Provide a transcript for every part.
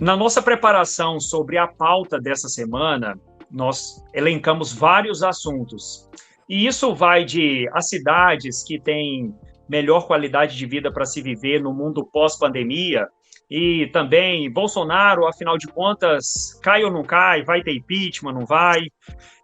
Na nossa preparação sobre a pauta dessa semana, nós elencamos vários assuntos. E isso vai de as cidades que têm melhor qualidade de vida para se viver no mundo pós-pandemia, e também Bolsonaro, afinal de contas, cai ou não cai, vai ter impeachment, não vai,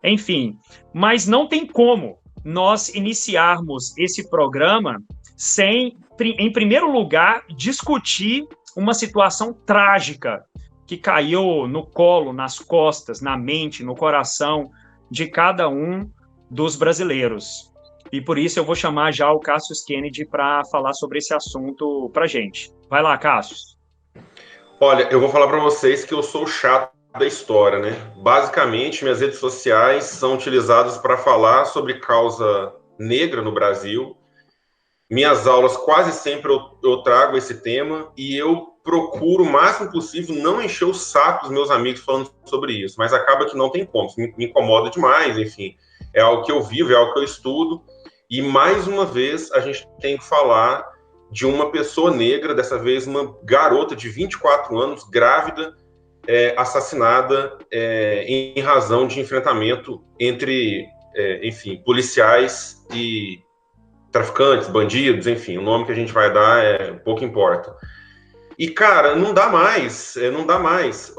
enfim. Mas não tem como nós iniciarmos esse programa sem, em primeiro lugar, discutir uma situação trágica que caiu no colo, nas costas, na mente, no coração de cada um dos brasileiros. E por isso eu vou chamar já o Cassius Kennedy para falar sobre esse assunto para a gente. Vai lá, Cassius. Olha, eu vou falar para vocês que eu sou o chato da história, né? Basicamente, minhas redes sociais são utilizadas para falar sobre causa negra no Brasil. Minhas aulas, quase sempre eu trago esse tema e eu procuro o máximo possível não encher o saco dos meus amigos falando sobre isso, mas acaba que não tem como, me incomoda demais, enfim. É algo que eu vivo, é algo que eu estudo, e mais uma vez a gente tem que falar de uma pessoa negra, dessa vez uma garota de 24 anos, grávida, assassinada em razão de enfrentamento entre, enfim, policiais e traficantes, bandidos, enfim, o nome que a gente vai dar pouco importa. E, cara, não dá mais, não dá mais.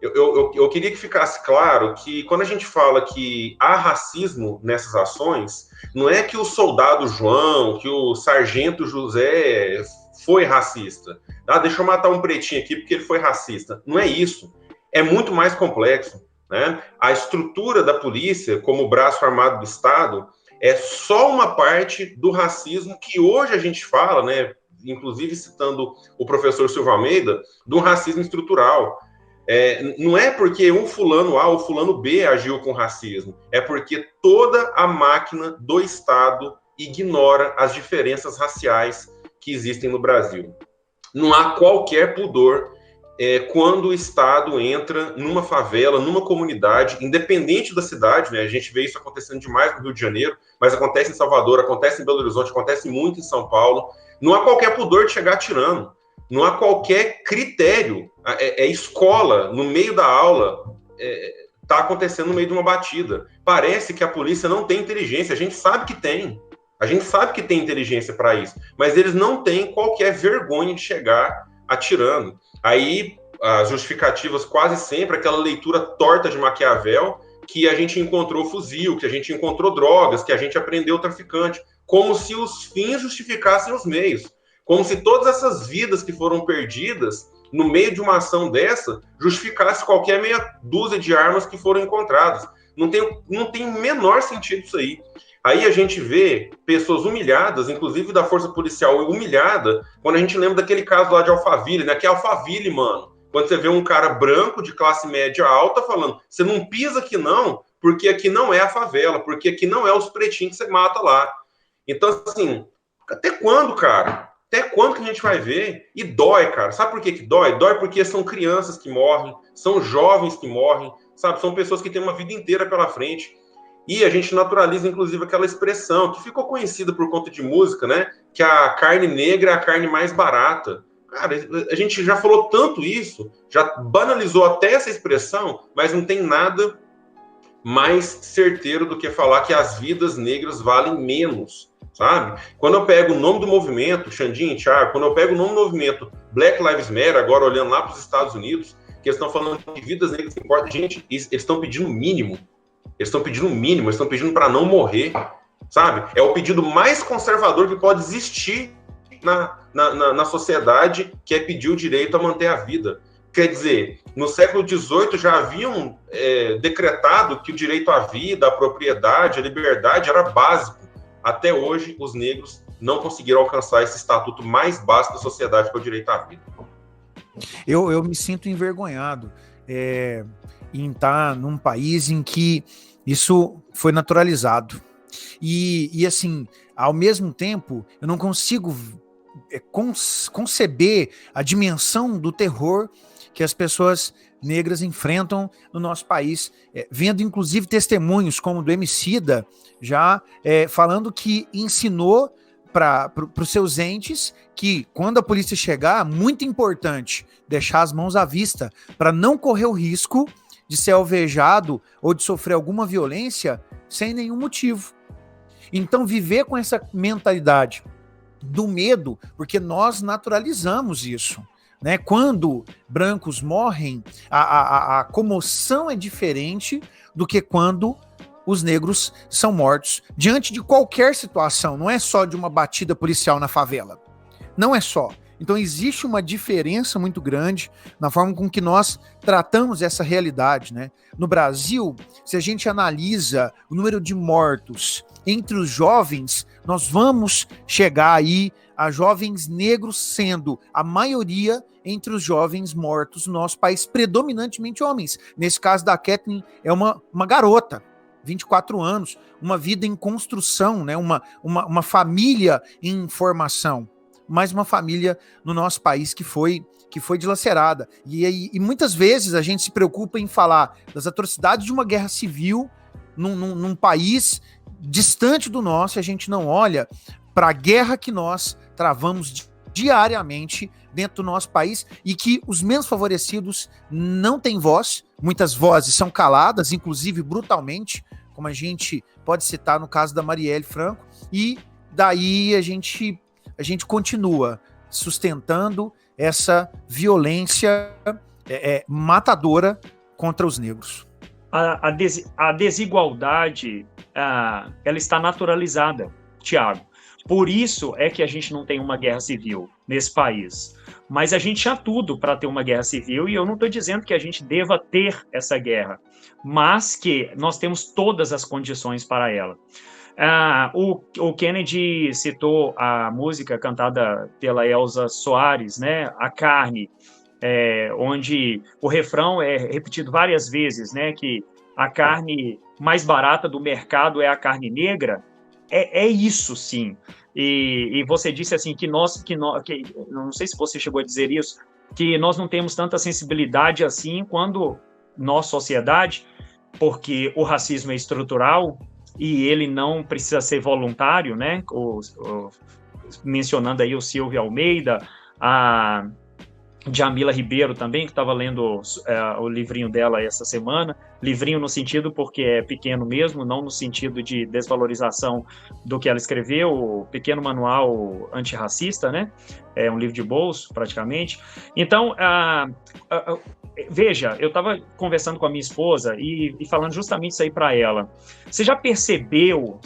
Eu queria que ficasse claro que quando a gente fala que há racismo nessas ações, não é que o soldado João, que o sargento José foi racista. Ah, deixa eu matar um pretinho aqui porque ele foi racista. Não é isso. É muito mais complexo, né? A estrutura da polícia, como braço armado do Estado, é só uma parte do racismo que hoje a gente fala, né? Inclusive citando o professor Silva Almeida, de um racismo estrutural. Não é porque um fulano A ou fulano B agiu com racismo, é porque toda a máquina do Estado ignora as diferenças raciais que existem no Brasil. Não há qualquer pudor quando o Estado entra numa favela, numa comunidade, independente da cidade, né? A gente vê isso acontecendo demais no Rio de Janeiro, mas acontece em Salvador, acontece em Belo Horizonte, acontece muito em São Paulo. Não há qualquer pudor de chegar atirando. Não há qualquer critério. Escola, no meio da aula, está acontecendo no meio de uma batida. Parece que a polícia não tem inteligência. A gente sabe que tem. A gente sabe que tem inteligência para isso. Mas eles não têm qualquer vergonha de chegar atirando. Aí, as justificativas quase sempre, aquela leitura torta de Maquiavel, que a gente encontrou fuzil, que a gente encontrou drogas, que a gente aprendeu traficante. Como se os fins justificassem os meios. Como se todas essas vidas que foram perdidas no meio de uma ação dessa justificasse qualquer meia dúzia de armas que foram encontradas. Não tem o menor sentido isso aí. Aí a gente vê pessoas humilhadas, inclusive da força policial humilhada, quando a gente lembra daquele caso lá de Alphaville, né? Que é Alphaville, mano. Quando você vê um cara branco de classe média alta falando, você não pisa aqui não, porque aqui não é a favela, porque aqui não é os pretinhos que você mata lá. Então, assim, até quando, cara? Até quando que a gente vai ver? E dói, cara. Sabe por que dói? Dói porque são crianças que morrem, são jovens que morrem, sabe? São pessoas que têm uma vida inteira pela frente. E a gente naturaliza, inclusive, aquela expressão que ficou conhecida por conta de música, né? Que a carne negra é a carne mais barata. Cara, a gente já falou tanto isso, já banalizou até essa expressão, mas não tem nada mais certeiro do que falar que as vidas negras valem menos, sabe? Quando eu pego o nome do movimento, Xandinho e Thiago, quando eu pego o nome do movimento Black Lives Matter, agora olhando lá para os Estados Unidos, que eles estão falando que vidas negras importam, gente, eles estão pedindo o mínimo. Eles estão pedindo o mínimo, eles estão pedindo para não morrer, sabe? É o pedido mais conservador que pode existir na sociedade, que é pedir o direito a manter a vida. Quer dizer, no século XVIII já haviam decretado que o direito à vida, à propriedade, à liberdade era básico. Até hoje, os negros não conseguiram alcançar esse estatuto mais básico da sociedade, que é o direito à vida. Eu me sinto envergonhado em estar num país em que isso foi naturalizado. E assim, ao mesmo tempo, eu não consigo conceber a dimensão do terror que as pessoas negras enfrentam no nosso país, vendo inclusive testemunhos como do Emicida, já falando que ensinou para os seus entes que, quando a polícia chegar, muito importante deixar as mãos à vista para não correr o risco de ser alvejado ou de sofrer alguma violência sem nenhum motivo. Então, viver com essa mentalidade do medo, porque nós naturalizamos isso, né? Quando brancos morrem, a comoção é diferente do que quando os negros são mortos diante de qualquer situação, não é só de uma batida policial na favela, não é só. Então existe uma diferença muito grande na forma com que nós tratamos essa realidade, né? No Brasil, se a gente analisa o número de mortos entre os jovens, nós vamos chegar aí a jovens negros sendo a maioria entre os jovens mortos no nosso país, predominantemente homens. Nesse caso da Kathleen, é uma garota, 24 anos, uma vida em construção, né? uma família em formação, mas uma família no nosso país que foi dilacerada. E muitas vezes a gente se preocupa em falar das atrocidades de uma guerra civil num país distante do nosso, e a gente não olha para a guerra que nós travamos diariamente dentro do nosso país e que os menos favorecidos não têm voz, muitas vozes são caladas, inclusive brutalmente, como a gente pode citar no caso da Marielle Franco, e daí a gente continua sustentando essa violência matadora contra os negros. A desigualdade, ela está naturalizada, Tiago. Por isso é que a gente não tem uma guerra civil nesse país. Mas a gente tinha tudo para ter uma guerra civil, e eu não estou dizendo que a gente deva ter essa guerra, mas que nós temos todas as condições para ela. O Kennedy citou a música cantada pela Elza Soares, né? A Carne, onde o refrão é repetido várias vezes, né? Que a carne mais barata do mercado é a carne negra. É isso, sim. E você disse assim que não sei se você chegou a dizer isso, que nós não temos tanta sensibilidade assim quando nós, sociedade, porque o racismo é estrutural e ele não precisa ser voluntário, né? Mencionando aí o Silvio Almeida, a Djamila Ribeiro também, que estava lendo o livrinho dela essa semana, livrinho no sentido porque é pequeno mesmo, não no sentido de desvalorização do que ela escreveu, o pequeno manual antirracista, né? É um livro de bolso, praticamente. Então, veja, eu estava conversando com a minha esposa e falando justamente isso aí para ela. Você já percebeu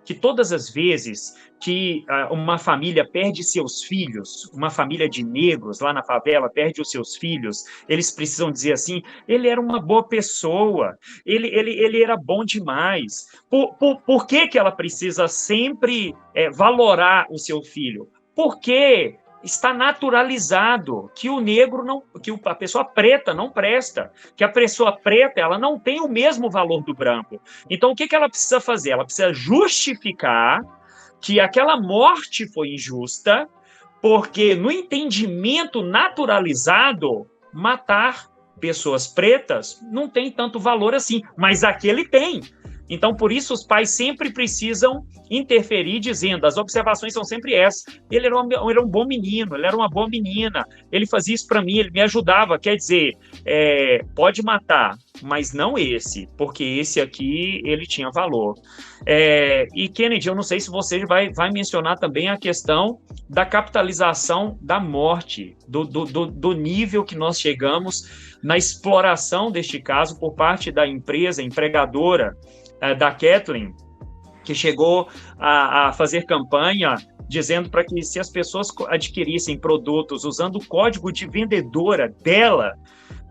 que todas as vezes que uma família perde seus filhos, uma família de negros lá na favela perde os seus filhos, eles precisam dizer assim, ele era uma boa pessoa, ele era bom demais. Por que ela precisa sempre valorar o seu filho? Porque está naturalizado que o negro que a pessoa preta não presta, que a pessoa preta ela não tem o mesmo valor do branco. Então o que ela precisa fazer? Ela precisa justificar que aquela morte foi injusta, porque no entendimento naturalizado, matar pessoas pretas não tem tanto valor assim, mas aquele tem. Então, por isso, os pais sempre precisam interferir, dizendo, as observações são sempre essas. Ele era um bom menino, ele era uma boa menina, ele fazia isso para mim, ele me ajudava. Quer dizer, pode matar, mas não esse, porque esse aqui, ele tinha valor. E, Kennedy, eu não sei se você vai mencionar também a questão da capitalização da morte, do nível que nós chegamos na exploração deste caso por parte da empresa empregadora da Kathleen, que chegou a fazer campanha dizendo para que se as pessoas adquirissem produtos usando o código de vendedora dela,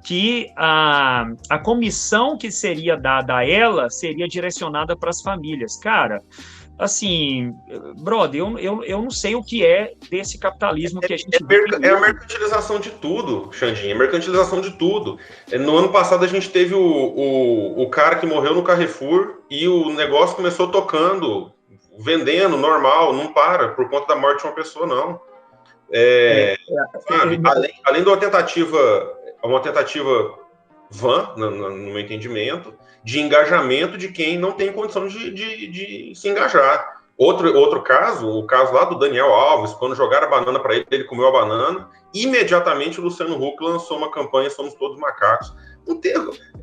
que a comissão que seria dada a ela seria direcionada para as famílias. Cara, assim, brother, eu não sei o que é desse capitalismo que a gente vive. É a mercantilização de tudo, Xandinho, é mercantilização de tudo. No ano passado a gente teve o cara que morreu no Carrefour e o negócio começou tocando, vendendo, normal, não para, por conta da morte de uma pessoa, não. Além de uma tentativa vã, no meu entendimento, de engajamento de quem não tem condição de se engajar. Outro caso, o caso lá do Daniel Alves, quando jogaram a banana para ele, ele comeu a banana, imediatamente o Luciano Huck lançou uma campanha Somos Todos Macacos.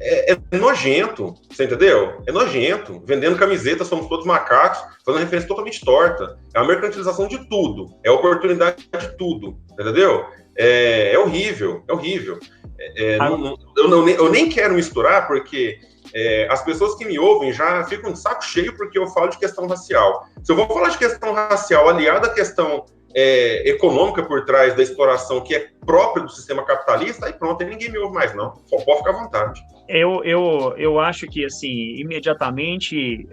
É nojento, você entendeu? É nojento. Vendendo camiseta Somos Todos Macacos, fazendo referência totalmente torta. É a mercantilização de tudo, é a oportunidade de tudo, entendeu? É horrível, é horrível. Eu nem quero misturar, porque as pessoas que me ouvem já ficam de saco cheio porque eu falo de questão racial. Se eu vou falar de questão racial aliada à questão econômica por trás da exploração que é própria do sistema capitalista, aí pronto, aí ninguém me ouve mais não. Só pode ficar à vontade. Eu acho que, assim, imediatamente,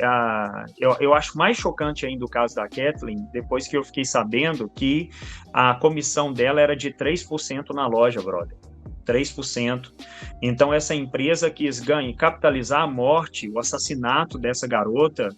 eu acho mais chocante ainda o caso da Kathleen, depois que eu fiquei sabendo que a comissão dela era de 3% na loja, brother. 3%. Então, essa empresa quis capitalizar a morte, o assassinato dessa garota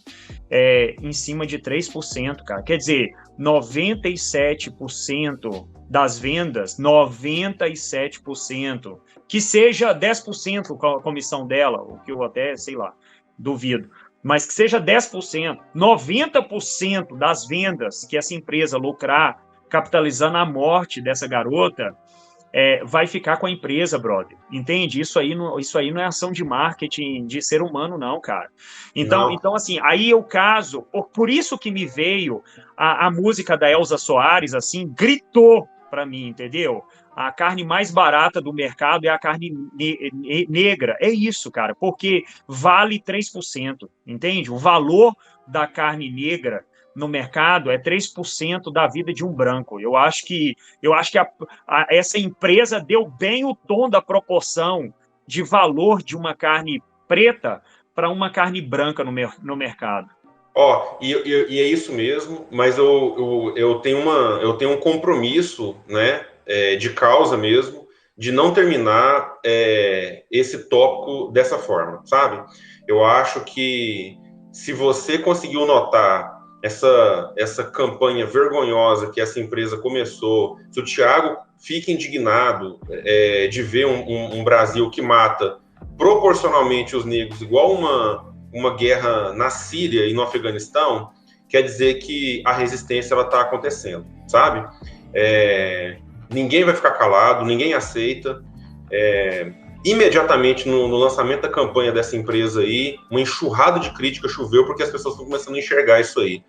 em cima de 3%, cara. Quer dizer, 97% das vendas, 97%, que seja 10% a comissão dela, o que eu até, sei lá, duvido, mas que seja 10%, 90% das vendas que essa empresa lucrar capitalizando a morte dessa garota, vai ficar com a empresa, brother. Entende? Isso aí não é ação de marketing de ser humano, não, cara. Então assim, aí eu caso, por isso que me veio a música da Elza Soares, assim, gritou para mim, entendeu? A carne mais barata do mercado é a carne negra. É isso, cara, porque vale 3%, entende? O valor da carne negra no mercado é 3% da vida de um branco. Eu acho que essa empresa deu bem o tom da proporção de valor de uma carne preta para uma carne branca no mercado. E é isso mesmo, mas eu tenho um compromisso, né, de causa mesmo, de não terminar esse tópico dessa forma, sabe? Eu acho que se você conseguiu notar essa campanha vergonhosa que essa empresa começou, se o Thiago fica indignado de ver um Brasil que mata proporcionalmente os negros igual uma guerra na Síria e no Afeganistão, quer dizer que a resistência está acontecendo, sabe? Ninguém vai ficar calado, ninguém aceita. Imediatamente no lançamento da campanha dessa empresa aí, uma enxurrada de crítica choveu porque as pessoas estão começando a enxergar isso aí.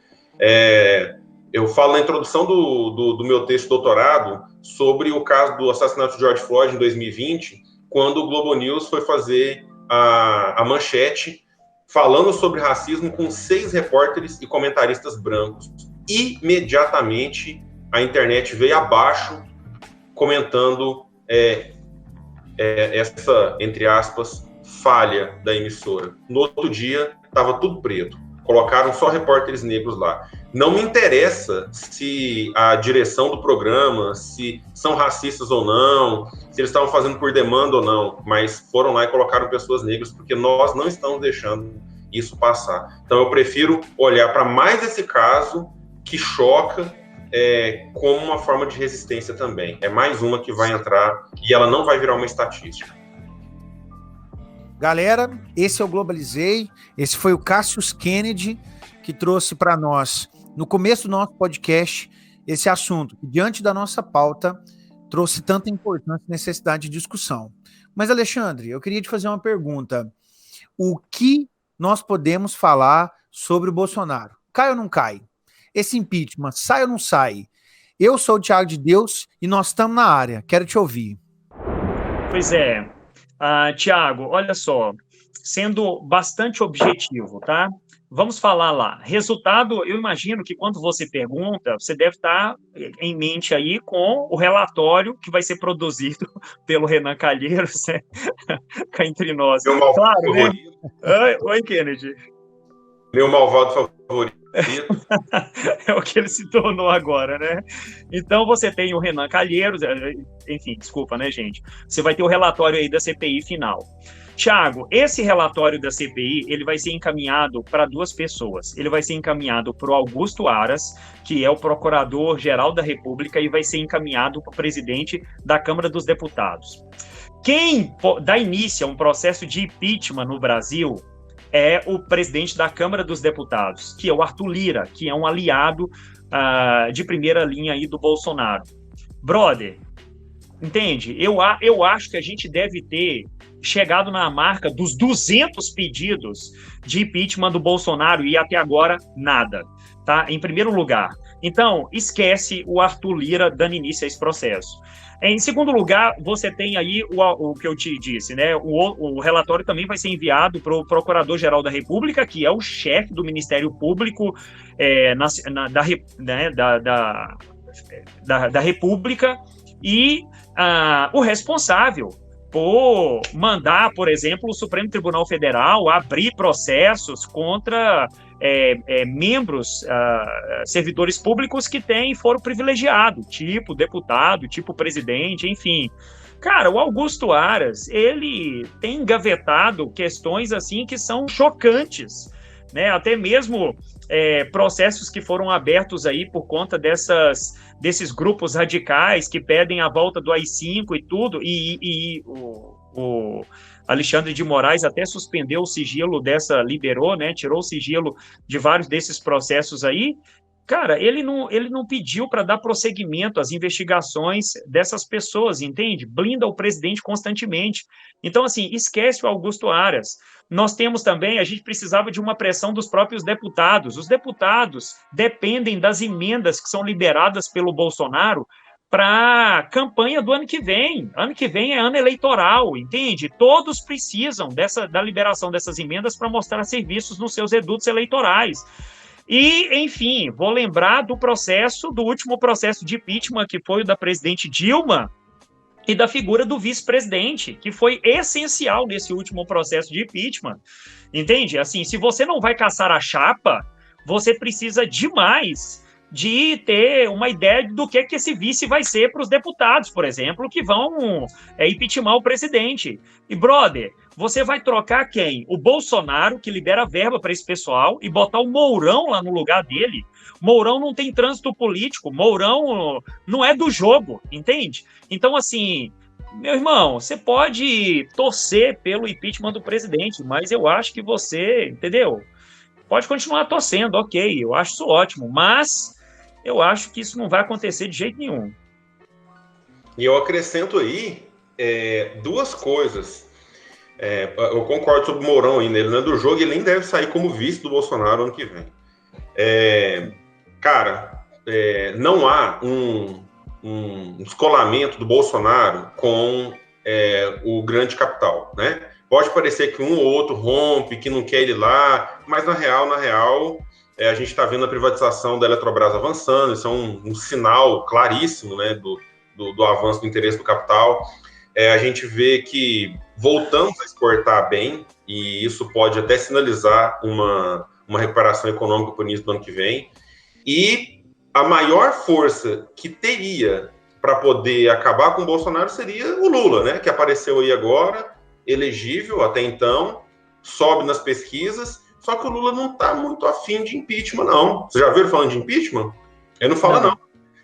Eu falo na introdução do meu texto de doutorado sobre o caso do assassinato de George Floyd em 2020, quando o Globo News foi fazer a manchete falando sobre racismo com 6 repórteres e comentaristas brancos. Imediatamente a internet veio abaixo comentando essa, entre aspas, falha da emissora. No outro dia, estava tudo preto. Colocaram só repórteres negros lá. Não me interessa se a direção do programa, se são racistas ou não, se eles estavam fazendo por demanda ou não, mas foram lá e colocaram pessoas negras, porque nós não estamos deixando isso passar. Então, eu prefiro olhar para mais esse caso que choca como uma forma de resistência também. É mais uma que vai entrar e ela não vai virar uma estatística. Galera, esse é o Globalizei. Esse foi o Cassius Kennedy que trouxe para nós, no começo do nosso podcast, esse assunto que, diante da nossa pauta, trouxe tanta importância e necessidade de discussão. Mas, Alexandre, eu queria te fazer uma pergunta. O que nós podemos falar sobre o Bolsonaro? Cai ou não cai? Esse impeachment, sai ou não sai? Eu sou o Thiago de Deus e nós estamos na área. Quero te ouvir. Pois é. Thiago, olha só, sendo bastante objetivo, tá? Vamos falar lá. Resultado, eu imagino que quando você pergunta, você deve estar em mente aí com o relatório que vai ser produzido pelo Renan Calheiros, né? Cá entre nós. Meu claro, favorito. Né? Oi, Kennedy. Meu malvado favorito. É o que ele se tornou agora, né? Então você tem o Renan Calheiros, enfim, desculpa, né, gente? Você vai ter o relatório aí da CPI final. Thiago, esse relatório da CPI, ele vai ser encaminhado para 2 pessoas. Ele vai ser encaminhado para o Augusto Aras, que é o Procurador-Geral da República, e vai ser encaminhado para o presidente da Câmara dos Deputados. Quem dá início a um processo de impeachment no Brasil é o presidente da Câmara dos Deputados, que é o Arthur Lira, que é um aliado de primeira linha aí do Bolsonaro. Brother, entende? Eu acho que a gente deve ter chegado na marca dos 200 pedidos de impeachment do Bolsonaro e até agora nada, tá? Em primeiro lugar. Então, esquece o Arthur Lira dando início a esse processo. Em segundo lugar, você tem aí o que eu te disse, né? O relatório também vai ser enviado para o Procurador-Geral da República, que é o chefe do Ministério Público da República, e o responsável por mandar, por exemplo, o Supremo Tribunal Federal abrir processos contra membros, servidores públicos que têm foro privilegiado, tipo deputado, tipo presidente, enfim. Cara, o Augusto Aras, ele tem engavetado questões assim que são chocantes, né? Até mesmo processos que foram abertos aí por conta desses grupos radicais que pedem a volta do AI-5 e tudo, e o Alexandre de Moraes até suspendeu o sigilo liberou, né, tirou o sigilo de vários desses processos aí. Cara, ele não pediu para dar prosseguimento às investigações dessas pessoas, entende? Blinda o presidente constantemente. Então, assim, esquece o Augusto Aras. Nós temos também, a gente precisava de uma pressão dos próprios deputados. Os deputados dependem das emendas que são liberadas pelo Bolsonaro para a campanha do ano que vem. Ano que vem é ano eleitoral, entende? Todos precisam da liberação dessas emendas para mostrar serviços nos seus redutos eleitorais. E, enfim, vou lembrar do último processo de impeachment, que foi o da presidente Dilma, e da figura do vice-presidente, que foi essencial nesse último processo de impeachment. Entende? Assim, se você não vai caçar a chapa, você precisa demais de ter uma ideia do que esse vice vai ser para os deputados, por exemplo, que vão impeachment o presidente. E, brother, você vai trocar quem? O Bolsonaro, que libera verba para esse pessoal, e botar o Mourão lá no lugar dele. Mourão não tem trânsito político, Mourão não é do jogo, entende? Então, assim, meu irmão, você pode torcer pelo impeachment do presidente, mas eu acho que você, entendeu? Pode continuar torcendo, ok, eu acho isso ótimo, mas eu acho que isso não vai acontecer de jeito nenhum. E eu acrescento aí duas coisas. Eu concordo sobre o Mourão ainda, ele não é do jogo, ele nem deve sair como vice do Bolsonaro ano que vem. Não há um descolamento do Bolsonaro com o grande capital, né? Pode parecer que um ou outro rompe, que não quer ir lá, mas na real, a gente está vendo a privatização da Eletrobras avançando, isso é um sinal claríssimo, né, do avanço do interesse do capital. A gente vê que voltamos a exportar bem, e isso pode até sinalizar uma recuperação econômica para o início do ano que vem. E a maior força que teria para poder acabar com o Bolsonaro seria o Lula, né, que apareceu aí agora, elegível até então, sobe nas pesquisas, só que o Lula não está muito afim de impeachment, não. Você já viu falando de impeachment? Ele não fala, não.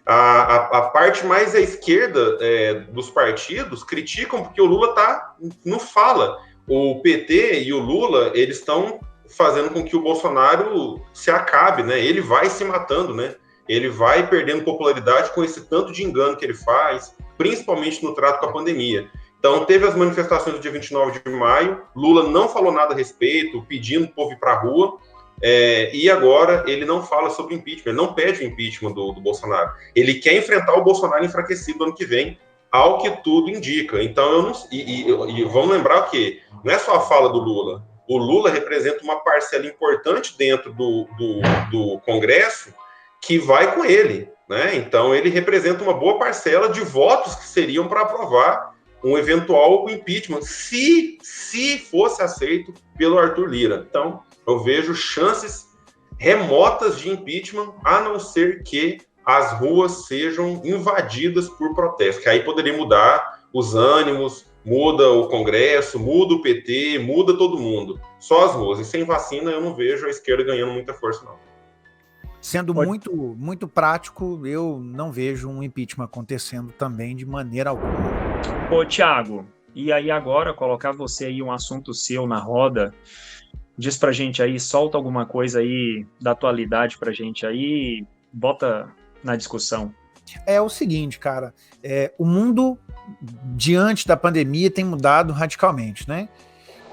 A parte mais à esquerda dos partidos criticam porque o Lula não fala. O PT e o Lula, eles estão fazendo com que o Bolsonaro se acabe, né? Ele vai se matando, né? Ele vai perdendo popularidade com esse tanto de engano que ele faz, principalmente no trato com a pandemia. Então, teve as manifestações do dia 29 de maio, Lula não falou nada a respeito, pedindo o povo ir para a rua, e agora ele não fala sobre impeachment, ele não pede o impeachment do Bolsonaro. Ele quer enfrentar o Bolsonaro enfraquecido ano que vem, ao que tudo indica. Então, vamos lembrar que não é só a fala do Lula. O Lula representa uma parcela importante dentro do Congresso que vai com ele, né? Então, ele representa uma boa parcela de votos que seriam para aprovar um eventual impeachment, se fosse aceito pelo Arthur Lira. Então, eu vejo chances remotas de impeachment, a não ser que as ruas sejam invadidas por protestos, que aí poderia mudar os ânimos, muda o Congresso, muda o PT, muda todo mundo. Só as ruas. E sem vacina, eu não vejo a esquerda ganhando muita força, não. Sendo muito, muito prático, eu não vejo um impeachment acontecendo também de maneira alguma. Ô, Thiago, e aí agora colocar você aí um assunto seu na roda. Diz pra gente aí, solta alguma coisa aí da atualidade pra gente aí, bota na discussão. É o seguinte, cara, o mundo diante da pandemia tem mudado radicalmente, né?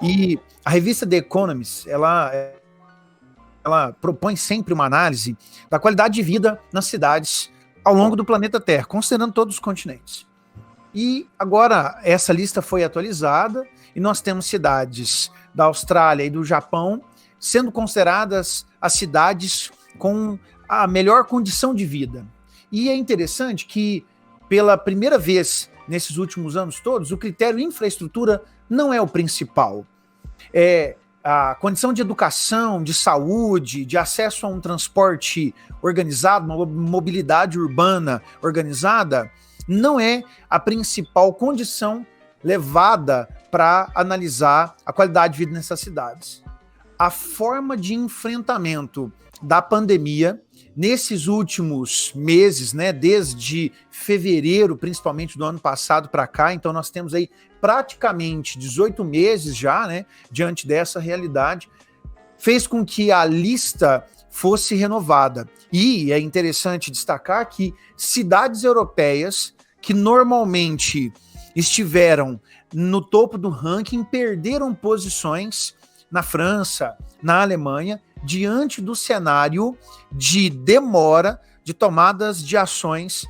E a revista The Economist, ela propõe sempre uma análise da qualidade de vida nas cidades ao longo do planeta Terra, considerando todos os continentes. E agora essa lista foi atualizada e nós temos cidades da Austrália e do Japão sendo consideradas as cidades com a melhor condição de vida. E é interessante que, pela primeira vez nesses últimos anos todos, o critério infraestrutura não é o principal. A condição de educação, de saúde, de acesso a um transporte organizado, uma mobilidade urbana organizada, não é a principal condição levada para analisar a qualidade de vida nessas cidades. A forma de enfrentamento da pandemia nesses últimos meses, né, desde fevereiro, principalmente do ano passado para cá, então nós temos aí praticamente 18 meses já, né, diante dessa realidade, fez com que a lista fosse renovada. E é interessante destacar que cidades europeias que normalmente estiveram no topo do ranking perderam posições na França, na Alemanha, diante do cenário de demora de tomadas de ações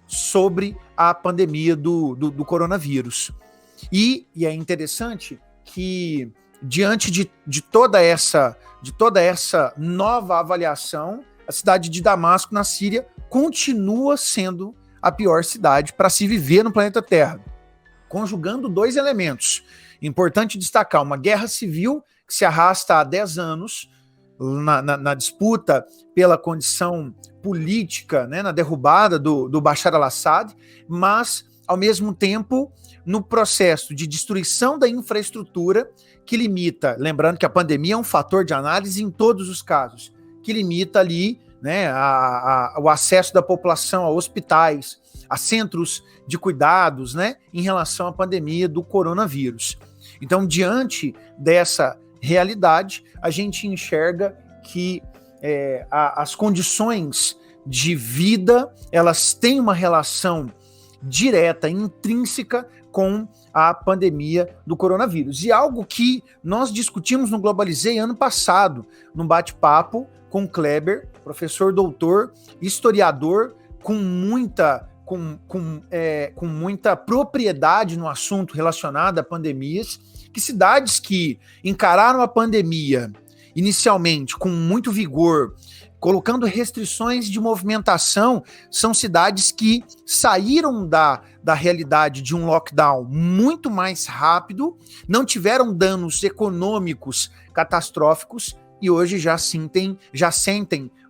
sobre a pandemia do coronavírus. E é interessante que, diante de toda essa nova avaliação, a cidade de Damasco, na Síria, continua sendo a pior cidade para se viver no planeta Terra, conjugando dois elementos. Importante destacar, uma guerra civil que se arrasta há 10 anos, na disputa pela condição política, né, na derrubada do Bashar al-Assad, mas, ao mesmo tempo, no processo de destruição da infraestrutura que limita, lembrando que a pandemia é um fator de análise em todos os casos, que limita ali, né, o acesso da população a hospitais, a centros de cuidados, né, em relação à pandemia do coronavírus. Então, diante dessa realidade, a gente enxerga que as condições de vida, elas têm uma relação direta, intrínseca com a pandemia do coronavírus. E algo que nós discutimos no Globalizei ano passado, num bate-papo com Kleber, professor doutor, historiador, com muita propriedade no assunto relacionado a pandemias, que cidades que encararam a pandemia inicialmente com muito vigor, colocando restrições de movimentação, são cidades que saíram da realidade de um lockdown muito mais rápido, não tiveram danos econômicos catastróficos e hoje já sentem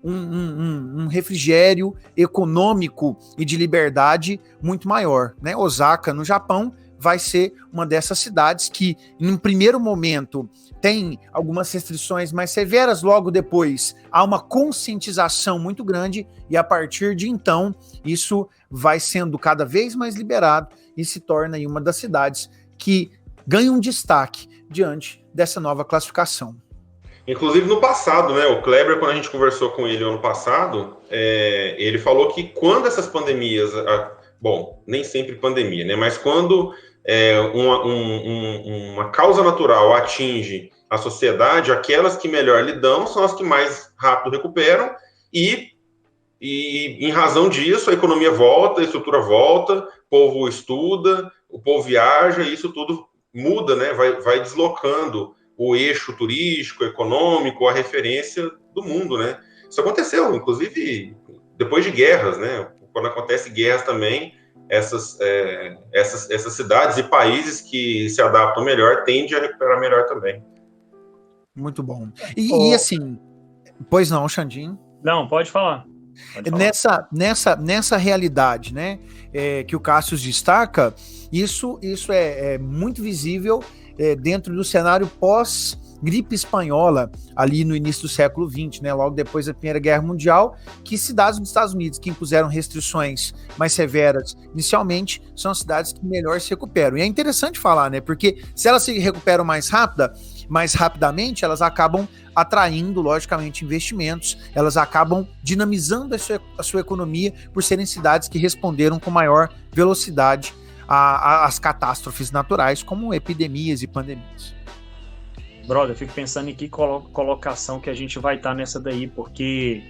um refrigério econômico e de liberdade muito maior, né? Osaka, no Japão, vai ser uma dessas cidades que, em um primeiro momento, tem algumas restrições mais severas, logo depois há uma conscientização muito grande e, a partir de então, isso vai sendo cada vez mais liberado e se torna aí uma das cidades que ganha um destaque diante dessa nova classificação. Inclusive no passado, né, o Kleber, quando a gente conversou com ele ano passado, ele falou que quando essas pandemias, bom, nem sempre pandemia, né, mas quando uma causa natural atinge a sociedade, aquelas que melhor lidam são as que mais rápido recuperam e em razão disso a economia volta, a estrutura volta, o povo estuda, o povo viaja e isso tudo muda, né, vai deslocando o eixo turístico, econômico, a referência do mundo, né? Isso aconteceu, inclusive, depois de guerras, né? Quando acontece guerras também, essas cidades e países que se adaptam melhor tendem a recuperar melhor também. Muito bom. E assim, pois não, Xandinho? Não, pode falar. Nessa realidade, né, que o Cássio destaca, isso é muito visível dentro do cenário pós-gripe espanhola, ali no início do século XX, né, logo depois da Primeira Guerra Mundial, que cidades dos Estados Unidos que impuseram restrições mais severas inicialmente, são as cidades que melhor se recuperam. E é interessante falar, né, porque se elas se recuperam mais rápida, mais rapidamente, elas acabam atraindo, logicamente, investimentos, elas acabam dinamizando a sua economia por serem cidades que responderam com maior velocidade às catástrofes naturais, como epidemias e pandemias. Brother, eu fico pensando em que colocação que a gente vai estar nessa daí, porque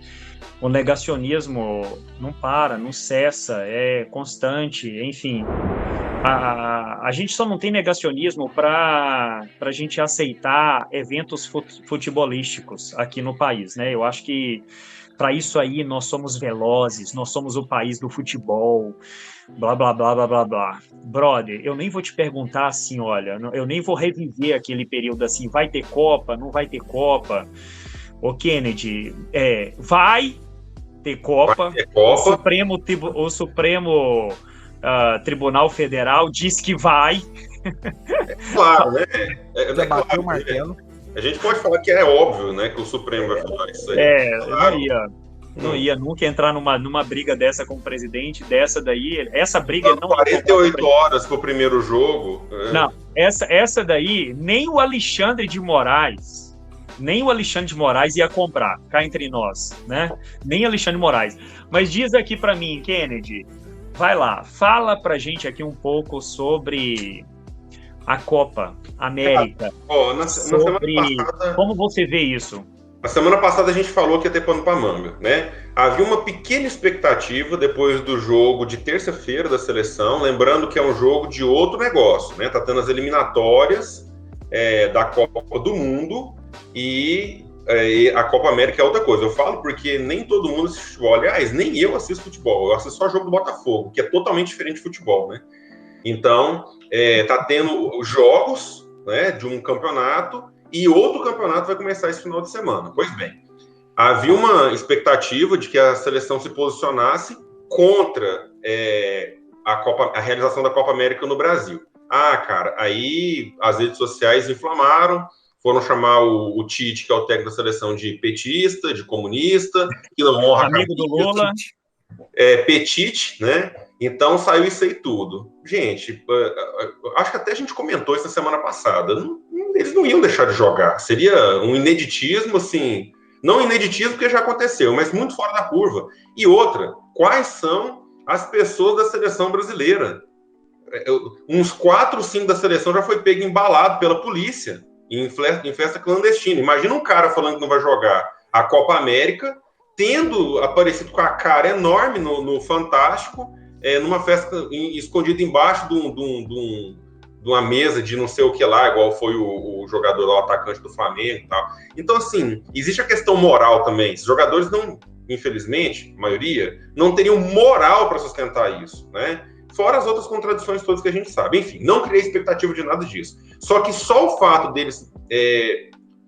o negacionismo não para, não cessa, é constante, enfim. A gente só não tem negacionismo para a gente aceitar eventos futebolísticos aqui no país, né? Eu acho que para isso aí nós somos velozes, nós somos o país do futebol, blá, blá, blá, blá, blá, blá. Brother, eu nem vou te perguntar assim, olha, eu nem vou reviver aquele período assim, vai ter Copa, não vai ter Copa. Ô Kennedy, vai ter Copa, Vai ter Copa. O Supremo Tribunal Federal diz que vai. Claro, né? Já bateu o martelo. A gente pode falar que é óbvio, né, que o Supremo vai falar isso aí. Claro. não ia nunca entrar numa briga dessa com o presidente, essa briga não... 48 horas pro primeiro jogo. Não, essa daí, nem o Alexandre de Moraes ia comprar, cá entre nós, né? Nem Alexandre de Moraes. Mas diz aqui para mim, Kennedy, vai lá, fala pra gente aqui um pouco sobre a Copa América. Na semana passada, como você vê isso? Na semana passada a gente falou que ia ter pano pra manga, né? Havia uma pequena expectativa depois do jogo de terça-feira da seleção, lembrando que é um jogo de outro negócio, né? Tá tendo as eliminatórias da Copa do Mundo e a Copa América é outra coisa. Eu falo porque nem todo mundo assiste futebol. Aliás, nem eu assisto futebol. Eu assisto só jogo do Botafogo, que é totalmente diferente de futebol, né? Então, tá tendo jogos, né, de um campeonato e outro campeonato vai começar esse final de semana. Pois bem, havia uma expectativa de que a seleção se posicionasse contra a realização da Copa América no Brasil. Cara, aí as redes sociais inflamaram, foram chamar o Tite, que é o técnico da seleção, de petista, de comunista, que não honra amigo do Lula. Petite, né? Então saiu isso aí tudo. Gente, acho que até a gente comentou isso na semana passada. Eles não iam deixar de jogar. Seria um ineditismo, assim... Não ineditismo porque já aconteceu, mas muito fora da curva. E outra, quais são as pessoas da seleção brasileira? Uns 4 ou 5 da seleção já foi pego embalado pela polícia em festa clandestina. Imagina um cara falando que não vai jogar a Copa América, tendo aparecido com a cara enorme no Fantástico, numa festa escondida embaixo de uma mesa de não sei o que lá, igual foi o jogador lá, o atacante do Flamengo e tal. Então, assim, existe a questão moral também. Os jogadores não, infelizmente, a maioria, não teriam moral para sustentar isso, né? Fora as outras contradições todas que a gente sabe. Enfim, não criei expectativa de nada disso. Só que só o fato deles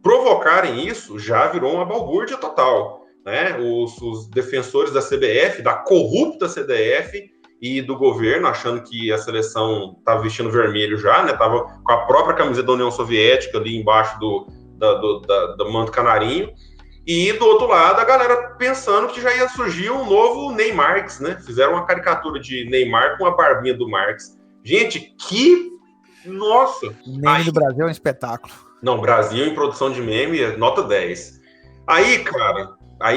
provocarem isso já virou uma balbúrdia total, né? Os defensores da CBF, da corrupta CBF e do governo, achando que a seleção estava vestindo vermelho já, né? Tava com a própria camisa da União Soviética ali embaixo do manto canarinho. E do outro lado, a galera pensando que já ia surgir um novo Ney Marques, né? Fizeram uma caricatura de Neymar com a barbinha do Marques. Gente, nossa! O meme do Brasil é um espetáculo. Não, Brasil em produção de meme, nota 10. Aí, cara,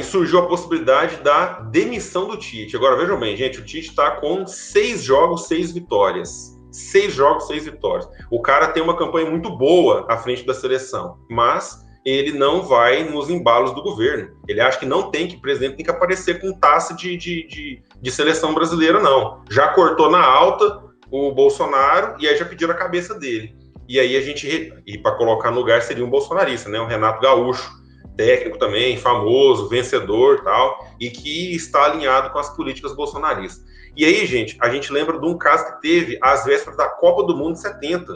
surgiu a possibilidade da demissão do Tite. Agora, vejam bem, gente, o Tite tá com 6 jogos, 6 vitórias. 6 jogos, 6 vitórias. O cara tem uma campanha muito boa à frente da seleção, mas ele não vai nos embalos do governo. Ele acha que não tem que, o presidente tem que aparecer com taça de seleção brasileira, não. Já cortou na alta o Bolsonaro e aí já pediram a cabeça dele. E aí e para colocar no lugar seria um bolsonarista, né? O Renato Gaúcho, técnico também, famoso, vencedor e tal, e que está alinhado com as políticas bolsonaristas. E aí, gente, a gente lembra de um caso que teve às vésperas da Copa do Mundo 70,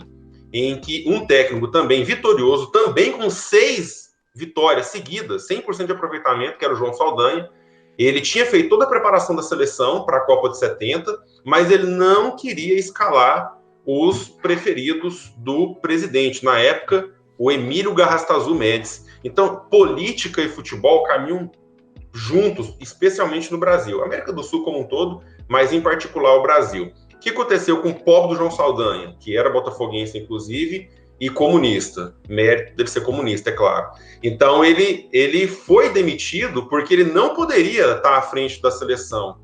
em que um técnico também vitorioso, também com 6 vitórias seguidas, 100% de aproveitamento, que era o João Saldanha, ele tinha feito toda a preparação da seleção para a Copa de 70, mas ele não queria escalar os preferidos do presidente, na época, o Emílio Garrastazu Médici. Então, política e futebol caminham juntos, especialmente no Brasil. América do Sul como um todo, mas em particular o Brasil. O que aconteceu com o pobre do João Saldanha, que era botafoguense, inclusive, e comunista. Mérito dele ser comunista, é claro. Então, ele foi demitido porque ele não poderia estar à frente da seleção.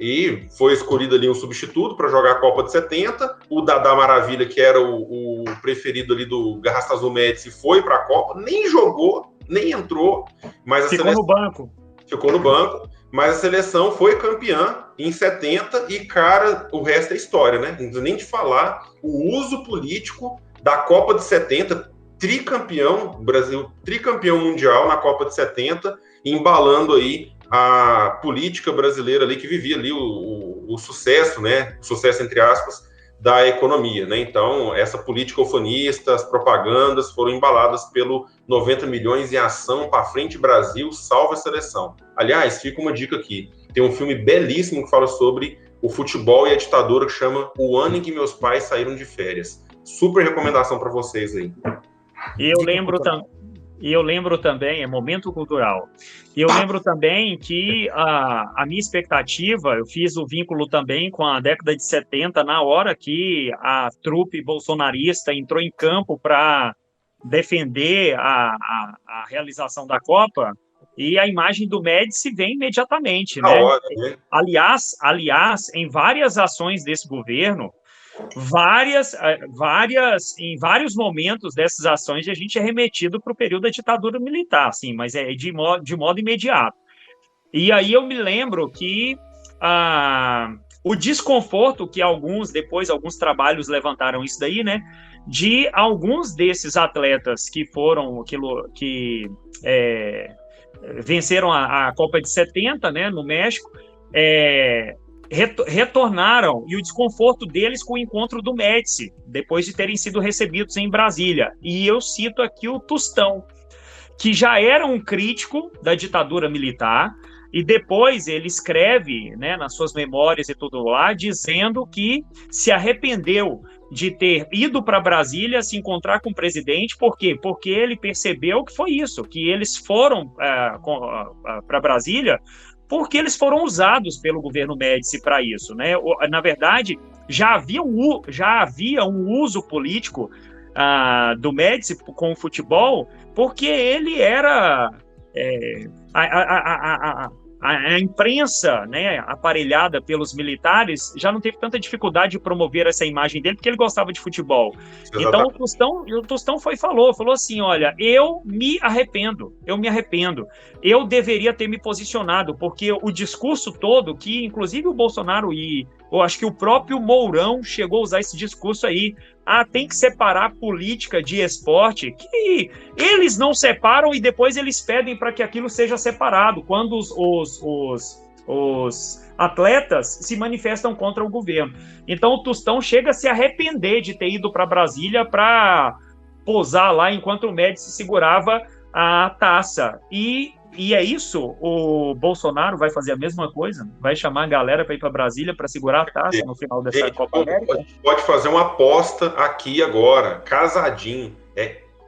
E foi escolhido ali um substituto para jogar a Copa de 70. O Dadá Maravilha, que era o preferido ali do Garrastazu Médici, foi para a Copa, nem jogou, nem entrou, mas ficou no banco. Ficou no banco, mas a seleção foi campeã em 70 e, cara, o resto é história, né? Não preciso nem te falar o uso político da Copa de 70, tricampeão, Brasil tricampeão mundial na Copa de 70, embalando aí a política brasileira ali que vivia ali o sucesso, né? O sucesso, entre aspas, da economia, né? Então, essa política ufanista, as propagandas foram embaladas pelo 90 milhões em ação para frente Brasil, salva a seleção. Aliás, fica uma dica aqui. Tem um filme belíssimo que fala sobre o futebol e a ditadura que chama O Ano em que Meus Pais Saíram de Férias. Super recomendação para vocês aí. E eu lembro também, é momento cultural, e eu lembro também que a minha expectativa, eu fiz o vínculo também com a década de 70, na hora que a trupe bolsonarista entrou em campo para defender a realização da Copa, e a imagem do Médici vem imediatamente, né? Hora, né? Aliás, em várias ações desse governo, em vários momentos dessas ações a gente é remetido para o período da ditadura militar, assim, mas é de modo imediato. E aí eu me lembro que o desconforto que alguns trabalhos levantaram isso daí, né, de alguns desses atletas que venceram a Copa de 70, né, no México, retornaram, e o desconforto deles com o encontro do Médici, depois de terem sido recebidos em Brasília. E eu cito aqui o Tostão, que já era um crítico da ditadura militar, e depois ele escreve, né, nas suas memórias e tudo lá, dizendo que se arrependeu de ter ido para Brasília se encontrar com o presidente. Por quê? Porque ele percebeu que foi isso, que eles foram para Brasília porque eles foram usados pelo governo Médici para isso, né? Na verdade, já havia um uso político do Médici com o futebol, porque ele era a imprensa, né, aparelhada pelos militares, já não teve tanta dificuldade de promover essa imagem dele, porque ele gostava de futebol. Exatamente. Então, o Tostão falou assim, olha, eu me arrependo, eu deveria ter me posicionado, porque o discurso todo, que inclusive o Bolsonaro e eu acho que o próprio Mourão chegou a usar esse discurso aí, tem que separar política de esporte, que eles não separam e depois eles pedem para que aquilo seja separado, quando os atletas se manifestam contra o governo. Então o Tostão chega a se arrepender de ter ido para Brasília para posar lá enquanto o Médici segurava a taça. E é isso, o Bolsonaro vai fazer a mesma coisa? Vai chamar a galera para ir para Brasília para segurar a taça no final dessa Copa América? Pode fazer uma aposta aqui agora, casadinho,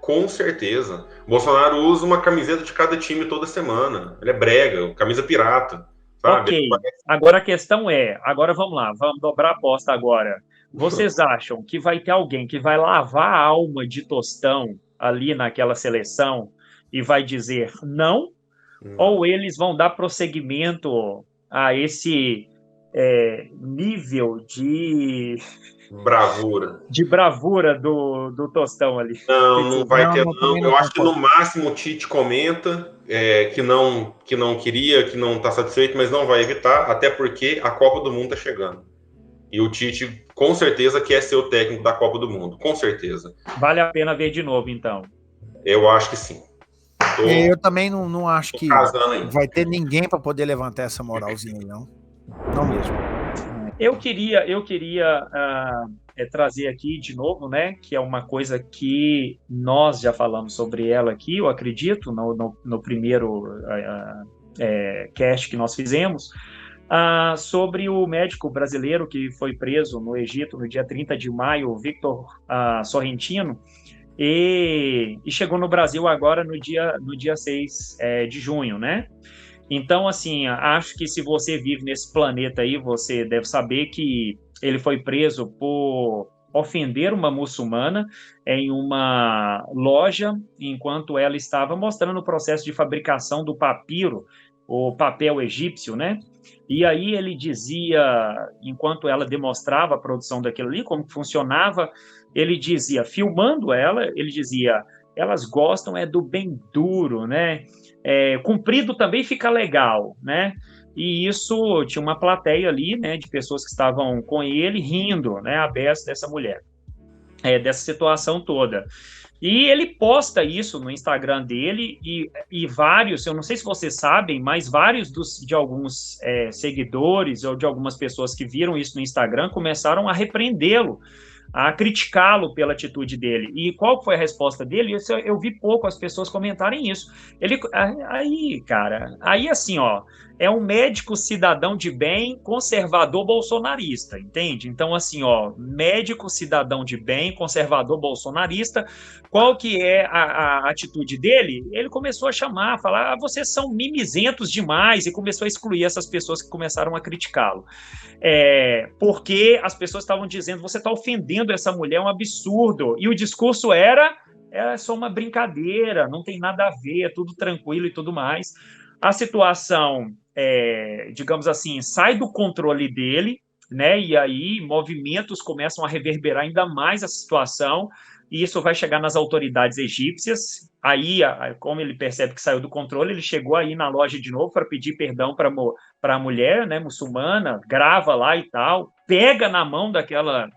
com certeza. O Bolsonaro usa uma camiseta de cada time toda semana. Ele é brega, camisa pirata, sabe? Ok, agora a questão agora vamos lá, vamos dobrar a aposta agora. Vocês acham que vai ter alguém que vai lavar a alma de Tostão ali naquela seleção e vai dizer não? Ou eles vão dar prosseguimento a esse nível de bravura do Tostão ali? Não vai ter, não. Eu acho que no máximo o Tite comenta que não queria, que não está satisfeito, mas não vai evitar, até porque a Copa do Mundo está chegando. E o Tite, com certeza, quer ser o técnico da Copa do Mundo, com certeza. Vale a pena ver de novo, então? Eu acho que sim. Eu também não acho que vai ter ninguém para poder levantar essa moralzinha aí, não. Não mesmo. Eu queria trazer aqui de novo, né, que é uma coisa que nós já falamos sobre ela aqui, eu acredito, no primeiro cast que nós fizemos, sobre o médico brasileiro que foi preso no Egito no dia 30 de maio, Victor Sorrentino, e chegou no Brasil agora no dia 6 de junho, né? Então, assim, acho que se você vive nesse planeta aí, você deve saber que ele foi preso por ofender uma muçulmana em uma loja, enquanto ela estava mostrando o processo de fabricação do papiro, o papel egípcio, né? E aí ele dizia, enquanto ela demonstrava a produção daquilo ali, como funcionava, ele dizia, filmando ela, ele dizia, elas gostam do bem duro, né? Comprido também fica legal, né? E isso tinha uma plateia ali, né, de pessoas que estavam com ele rindo, né, a beça dessa mulher, dessa situação toda. E ele posta isso no Instagram dele e vários, eu não sei se vocês sabem, mas vários de alguns seguidores ou de algumas pessoas que viram isso no Instagram começaram a repreendê-lo, a criticá-lo pela atitude dele. E qual foi a resposta dele? Eu vi pouco as pessoas comentarem isso. Aí assim, ó, é um médico cidadão de bem, conservador bolsonarista, entende? Então, assim, ó, médico cidadão de bem, conservador bolsonarista, qual que é a atitude dele? Ele começou a falar, vocês são mimizentos demais, e começou a excluir essas pessoas que começaram a criticá-lo. Porque as pessoas estavam dizendo, você está ofendendo essa mulher, é um absurdo, e o discurso era só uma brincadeira, não tem nada a ver, é tudo tranquilo e tudo mais. A situação, digamos assim, sai do controle dele, né? E aí movimentos começam a reverberar ainda mais a situação, e isso vai chegar nas autoridades egípcias. Aí, como ele percebe que saiu do controle, ele chegou aí na loja de novo para pedir perdão para a mulher, né, muçulmana, grava lá e tal, pega na mão daquela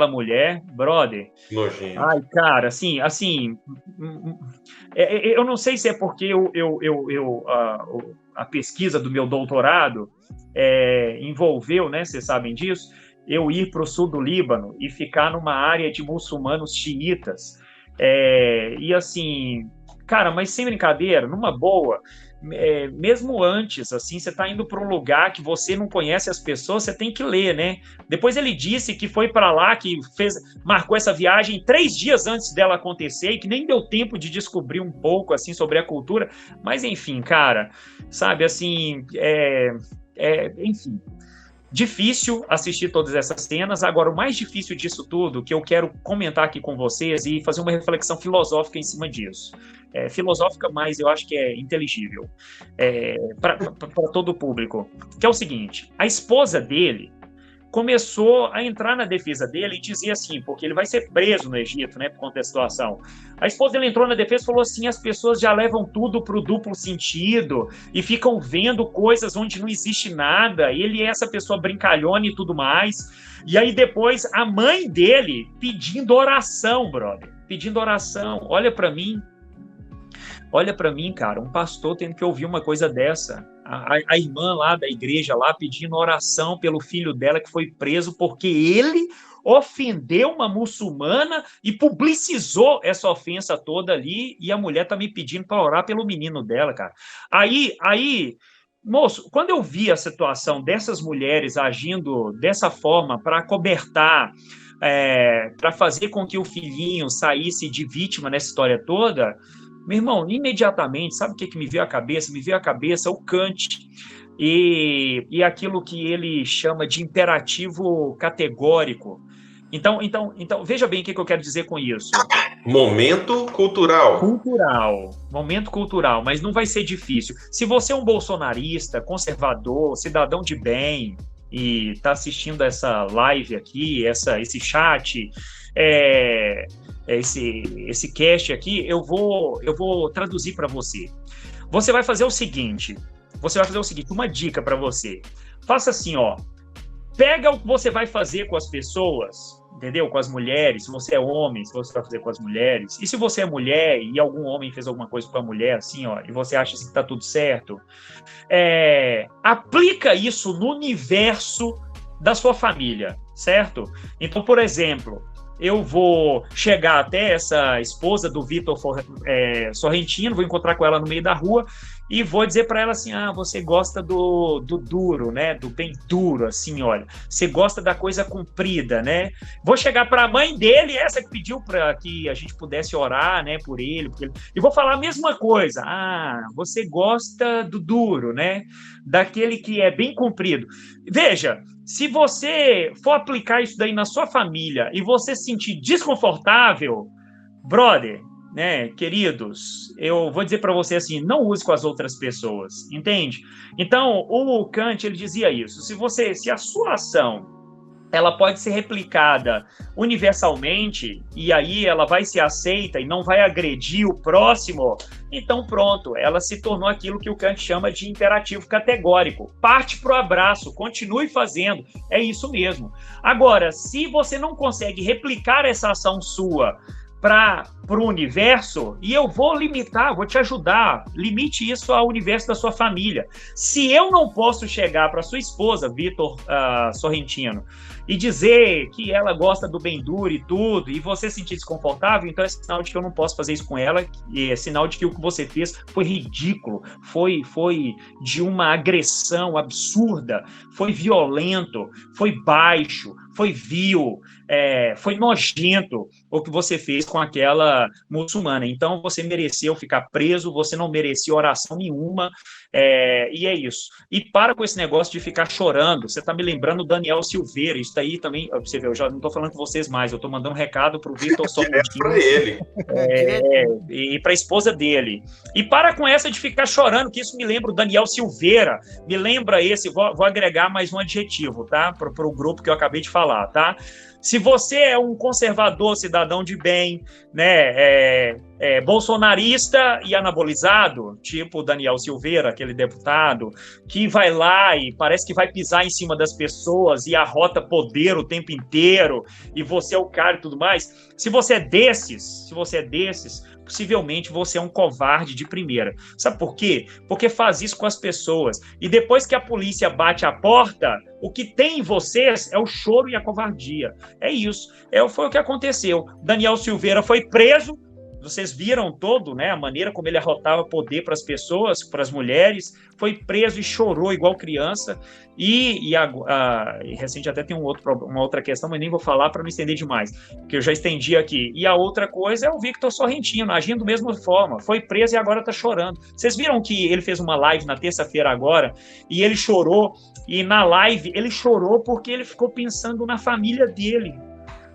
mulher, brother. Nojento. Ai, cara, assim, eu não sei se é porque a pesquisa do meu doutorado envolveu, né, vocês sabem disso, eu ir para o sul do Líbano e ficar numa área de muçulmanos xiitas. E assim, cara, mas sem brincadeira, numa boa, mesmo antes, assim, você está indo para um lugar que você não conhece as pessoas, você tem que ler, né? Depois ele disse que foi para lá, que marcou essa viagem 3 dias antes dela acontecer e que nem deu tempo de descobrir um pouco, assim, sobre a cultura. Mas, enfim, cara, sabe, assim, enfim... Difícil assistir todas essas cenas. Agora, o mais difícil disso tudo, que eu quero comentar aqui com vocês e fazer uma reflexão filosófica em cima disso. Filosófica, mas eu acho que é inteligível para todo o público, que é o seguinte: a esposa dele começou a entrar na defesa dele e dizia assim, porque ele vai ser preso no Egito, né, por conta da situação. A esposa dele entrou na defesa e falou assim, as pessoas já levam tudo para o duplo sentido e ficam vendo coisas onde não existe nada, ele é essa pessoa brincalhona e tudo mais. E aí depois a mãe dele pedindo oração, brother, pedindo oração. Olha para mim, cara, um pastor tendo que ouvir uma coisa dessa. A irmã lá da igreja lá pedindo oração pelo filho dela que foi preso porque ele ofendeu uma muçulmana e publicizou essa ofensa toda ali, e a mulher tá me pedindo para orar pelo menino dela, cara. Aí, moço, quando eu vi a situação dessas mulheres agindo dessa forma para acobertar, para fazer com que o filhinho saísse de vítima nessa história toda, meu irmão, imediatamente, sabe o que me veio à cabeça? Me veio à cabeça o Kant e aquilo que ele chama de imperativo categórico. Então veja bem o que eu quero dizer com isso. Momento cultural. Momento cultural, mas não vai ser difícil. Se você é um bolsonarista, conservador, cidadão de bem, e está assistindo essa live aqui, esse chat, esse cast aqui, eu vou traduzir para você. Você vai fazer o seguinte, uma dica para você. Faça assim, ó. Pega o que você vai fazer com as pessoas, entendeu? Com as mulheres, se você é homem, se você vai fazer com as mulheres. E se você é mulher e algum homem fez alguma coisa com a mulher, assim, ó, e você acha que tá tudo certo, aplica isso no universo da sua família, certo? Então, por exemplo, eu vou chegar até essa esposa do Vitor Sorrentino, vou encontrar com ela no meio da rua e vou dizer para ela assim, você gosta do duro, né, do bem duro, assim, olha, você gosta da coisa comprida, né, vou chegar para a mãe dele, essa que pediu para que a gente pudesse orar, né, por ele, e vou falar a mesma coisa, você gosta do duro, né, daquele que é bem comprido. Veja, se você for aplicar isso daí na sua família e você se sentir desconfortável, brother, né, queridos, eu vou dizer para você assim, não use com as outras pessoas, entende? Então, o Kant, ele dizia isso, se a sua ação ela pode ser replicada universalmente, e aí ela vai ser aceita e não vai agredir o próximo, então pronto, ela se tornou aquilo que o Kant chama de imperativo categórico. Parte para o abraço, continue fazendo, é isso mesmo. Agora, se você não consegue replicar essa ação sua para o universo, e eu vou limitar, vou te ajudar, limite isso ao universo da sua família. Se eu não posso chegar para sua esposa, Vitor Sorrentino, e dizer que ela gosta do bem duro e tudo, e você se sentir desconfortável, então é sinal de que eu não posso fazer isso com ela, e é sinal de que o que você fez foi ridículo, foi de uma agressão absurda, foi violento, foi baixo, foi vil, foi nojento o que você fez com aquela muçulmana. Então, você mereceu ficar preso, você não merecia oração nenhuma, e é isso. E para com esse negócio de ficar chorando. Você está me lembrando do Daniel Silveira, isso daí também, você vê, eu já não estou falando com vocês mais, eu estou mandando um recado para o Vitor Sorrentino. Para ele. E para a esposa dele. E para com essa de ficar chorando, que isso me lembra o Daniel Silveira, me lembra esse, vou agregar mais um adjetivo, tá? Para o grupo que eu acabei de falar, tá? Se você é um conservador, cidadão de bem, né, bolsonarista e anabolizado, tipo o Daniel Silveira, aquele deputado, que vai lá e parece que vai pisar em cima das pessoas e arrota poder o tempo inteiro, e você é o cara e tudo mais, se você é desses, possivelmente você é um covarde de primeira. Sabe por quê? Porque faz isso com as pessoas. E depois que a polícia bate a porta, o que tem em vocês é o choro e a covardia. É isso. Foi o que aconteceu. Daniel Silveira foi preso. Vocês viram todo, né, a maneira como ele arrotava poder para as pessoas, para as mulheres, foi preso e chorou igual criança, e recente até tem uma outra questão, mas nem vou falar para não estender demais, que eu já estendi aqui. E a outra coisa é o Vitor Sorrentino, agindo da mesma forma, foi preso e agora está chorando. Vocês viram que ele fez uma live na terça-feira agora, e ele chorou, e na live ele chorou porque ele ficou pensando na família dele.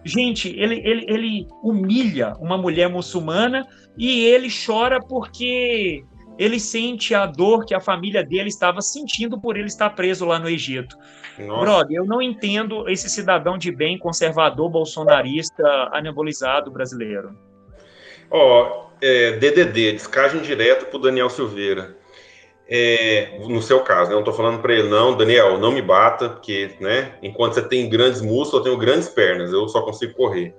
Gente, ele humilha uma mulher muçulmana e ele chora porque ele sente a dor que a família dele estava sentindo por ele estar preso lá no Egito. Nossa. Brother, eu não entendo esse cidadão de bem, conservador, bolsonarista, anabolizado brasileiro. DDD, descagem direto para o Daniel Silveira. No seu caso, né? Eu não estou falando para ele, não, Daniel, não me bata, porque, né, enquanto você tem grandes músculos, eu tenho grandes pernas, eu só consigo correr.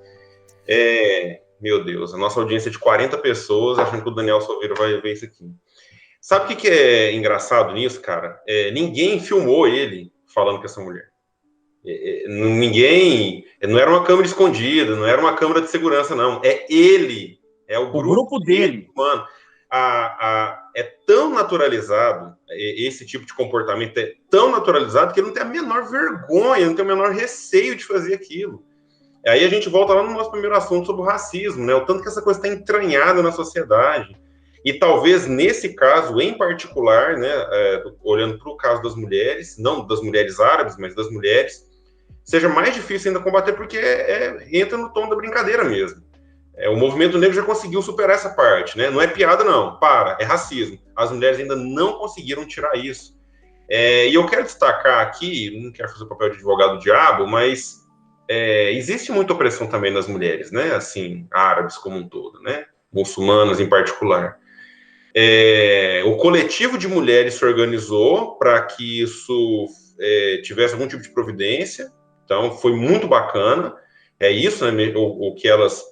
Meu Deus, a nossa audiência é de 40 pessoas, achando que o Daniel Silveira vai ver isso aqui. Sabe o que é engraçado nisso, cara? Ninguém filmou ele falando com essa mulher. Ninguém, não era uma câmera escondida, não era uma câmera de segurança, não. É ele, é o grupo dele. Mano, é tão naturalizado, esse tipo de comportamento é tão naturalizado que ele não tem a menor vergonha, não tem o menor receio de fazer aquilo. Aí a gente volta lá no nosso primeiro assunto sobre o racismo, né? O tanto que essa coisa está entranhada na sociedade. E talvez nesse caso em particular, né, olhando para o caso das mulheres, não das mulheres árabes, mas das mulheres, seja mais difícil ainda combater porque entra no tom da brincadeira mesmo. O movimento negro já conseguiu superar essa parte, né? Não é piada, não. É racismo. As mulheres ainda não conseguiram tirar isso. E eu quero destacar aqui, não quero fazer o papel de advogado do diabo, mas existe muita opressão também nas mulheres, né? Assim, árabes como um todo, né? Muçulmanas em particular. O coletivo de mulheres se organizou para que isso tivesse algum tipo de providência. Então, foi muito bacana. É isso, né? O que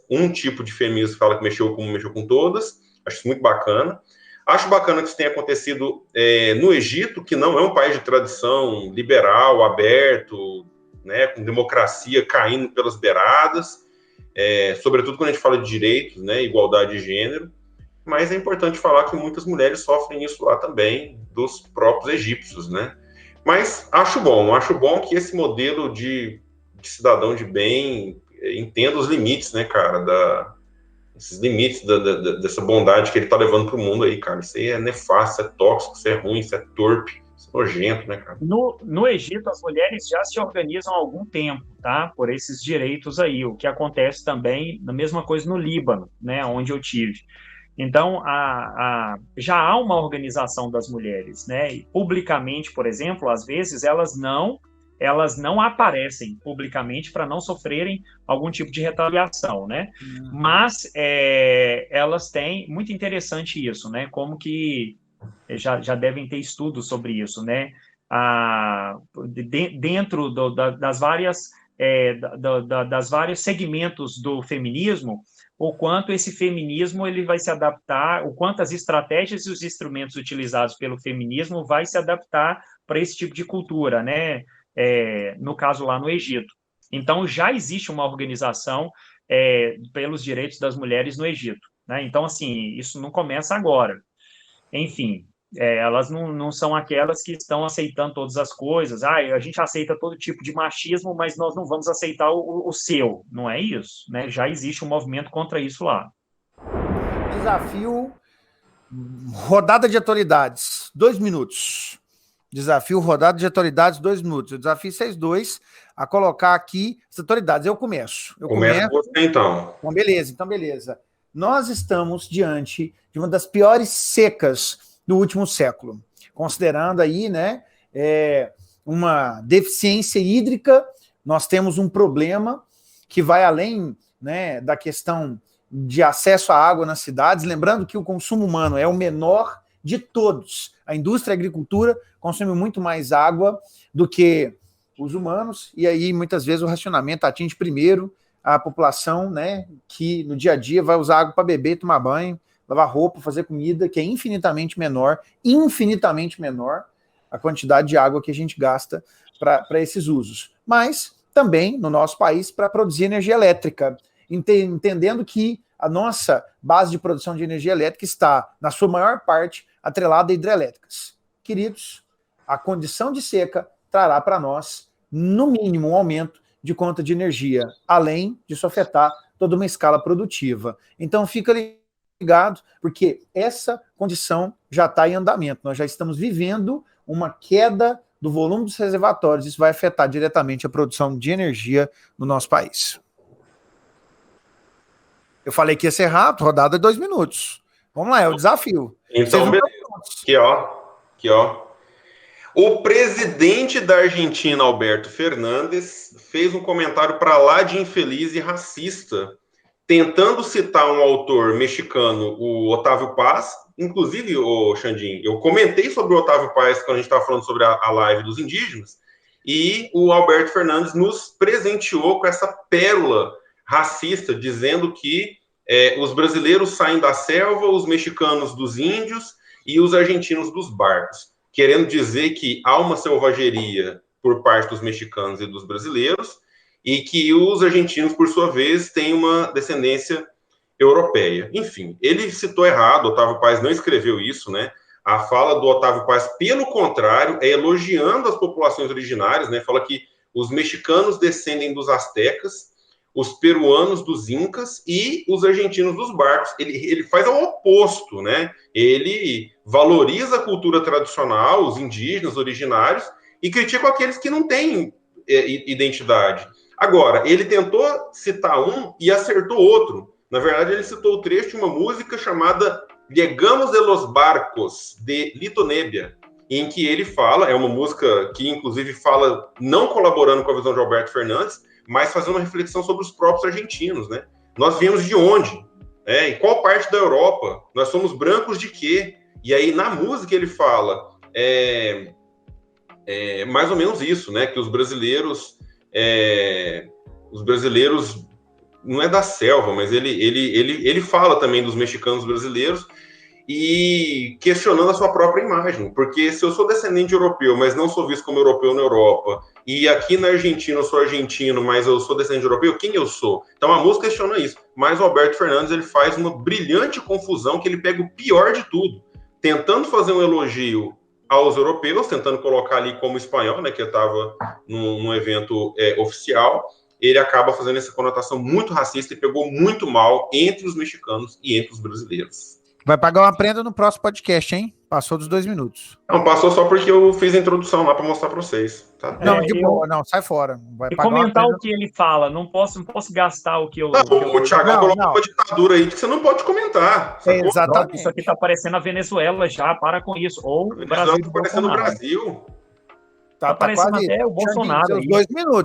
um tipo de feminismo fala que mexeu com todas. Acho isso muito bacana. Acho bacana que isso tenha acontecido no Egito, que não é um país de tradição liberal, aberto, né, com democracia caindo pelas beiradas, sobretudo quando a gente fala de direitos, né, igualdade de gênero. mas é importante falar que muitas mulheres sofrem isso lá também, dos próprios egípcios, né? Mas acho bom que esse modelo de cidadão de bem entenda os limites, né, cara, esses limites dessa bondade que ele tá levando pro mundo aí, cara. Isso aí é nefasto, isso é tóxico, isso é ruim, isso é torpe, isso é nojento, né, cara? No Egito, as mulheres já se organizam há algum tempo, tá? Por esses direitos aí. O que acontece também, a mesma coisa no Líbano, né? Onde eu tive. Então, já há uma organização das mulheres, né? E publicamente, por exemplo, às vezes elas não aparecem publicamente para não sofrerem algum tipo de retaliação, né? Mas elas têm, muito interessante isso, né? Como que já devem ter estudos sobre isso, né? Dentro das várias das vários segmentos do feminismo, o quanto esse feminismo ele vai se adaptar, o quanto as estratégias e os instrumentos utilizados pelo feminismo vai se adaptar para esse tipo de cultura, né? No caso lá no Egito. Então já existe uma organização pelos direitos das mulheres no Egito, né? Então assim isso não começa agora. Enfim, elas não são aquelas que estão aceitando todas as coisas. A gente aceita todo tipo de machismo, mas nós não vamos aceitar o seu. Não é isso, né? Já existe um movimento contra isso lá. Desafio rodada de atualidades, 2 minutos. Desafio rodada de atualidades, 2 minutos. Eu desafio vocês dois a colocar aqui as atualidades. Eu começo. Começa você, então. Então, beleza. Nós estamos diante de uma das piores secas do último século, considerando aí, né, uma deficiência hídrica. Nós temos um problema que vai além, né, da questão de acesso à água nas cidades, lembrando que o consumo humano é o menor de todos. A indústria e a agricultura consomem muito mais água do que os humanos, e aí muitas vezes o racionamento atinge primeiro a população, né, que no dia a dia vai usar água para beber, tomar banho, lavar roupa, fazer comida, que é infinitamente menor a quantidade de água que a gente gasta para esses usos. Mas também, no nosso país, para produzir energia elétrica, entendendo que a nossa base de produção de energia elétrica está, na sua maior parte, atrelada a hidrelétricas. Queridos, a condição de seca trará para nós, no mínimo, um aumento de conta de energia, além disso afetar toda uma escala produtiva. Então, fica ligado, porque essa condição já está em andamento. Nós já estamos vivendo uma queda do volume dos reservatórios. Isso vai afetar diretamente a produção de energia no nosso país. Eu falei que ia ser rápido, rodada de 2 minutos. Vamos lá, é o desafio. Então, beleza. Aqui, ó. O presidente da Argentina, Alberto Fernandes, fez um comentário para lá de infeliz e racista, tentando citar um autor mexicano, o Otávio Paz. Inclusive, Xandinho, eu comentei sobre o Otávio Paz quando a gente estava falando sobre a live dos indígenas, e o Alberto Fernandes nos presenteou com essa pérola racista, dizendo que os brasileiros saem da selva, os mexicanos dos índios e os argentinos dos barcos, querendo dizer que há uma selvageria por parte dos mexicanos e dos brasileiros, e que os argentinos, por sua vez, têm uma descendência europeia. Enfim, ele citou errado, Otávio Paz não escreveu isso, né? A fala do Otávio Paz, pelo contrário, é elogiando as populações originárias, né? Fala que os mexicanos descendem dos astecas, os peruanos dos incas e os argentinos dos barcos. Ele faz ao oposto, né? Ele valoriza a cultura tradicional, os indígenas originários, e critica aqueles que não têm identidade. Agora, ele tentou citar um e acertou outro. Na verdade, ele citou o trecho de uma música chamada Llegamos de los Barcos, de Lito Nebbia, em que ele fala, é uma música que, inclusive, fala não colaborando com a visão de Alberto Fernandes, mas fazendo uma reflexão sobre os próprios argentinos, né? Nós viemos de onde? Em qual parte da Europa? Nós somos brancos de quê? E aí, na música, ele fala mais ou menos isso, né? Que os brasileiros não é da selva, mas ele fala também dos mexicanos brasileiros, e questionando a sua própria imagem. Porque se eu sou descendente de europeu, mas não sou visto como europeu na Europa, e aqui na Argentina eu sou argentino, mas eu sou descendente de europeu, quem eu sou? Então a música questiona isso. Mas o Alberto Fernandes, ele faz uma brilhante confusão, que ele pega o pior de tudo, tentando fazer um elogio aos europeus, tentando colocar ali como espanhol, né, que eu estava num evento oficial. Ele acaba fazendo essa conotação muito racista e pegou muito mal entre os mexicanos e entre os brasileiros. Vai pagar uma prenda no próximo podcast, hein? Passou dos 2 minutos. Não, passou só porque eu fiz a introdução lá para mostrar para vocês. Tá? Não, de boa, não, sai fora. Vai pagar comentar o que ele fala, não posso gastar o que eu... Não, o Thiago colocou uma ditadura aí que você não pode comentar. Exatamente. Isso aqui tá parecendo a Venezuela já, para com isso. Ou o Brasil. Tá parecendo o Brasil. Tá parecendo quase até o Bolsonaro.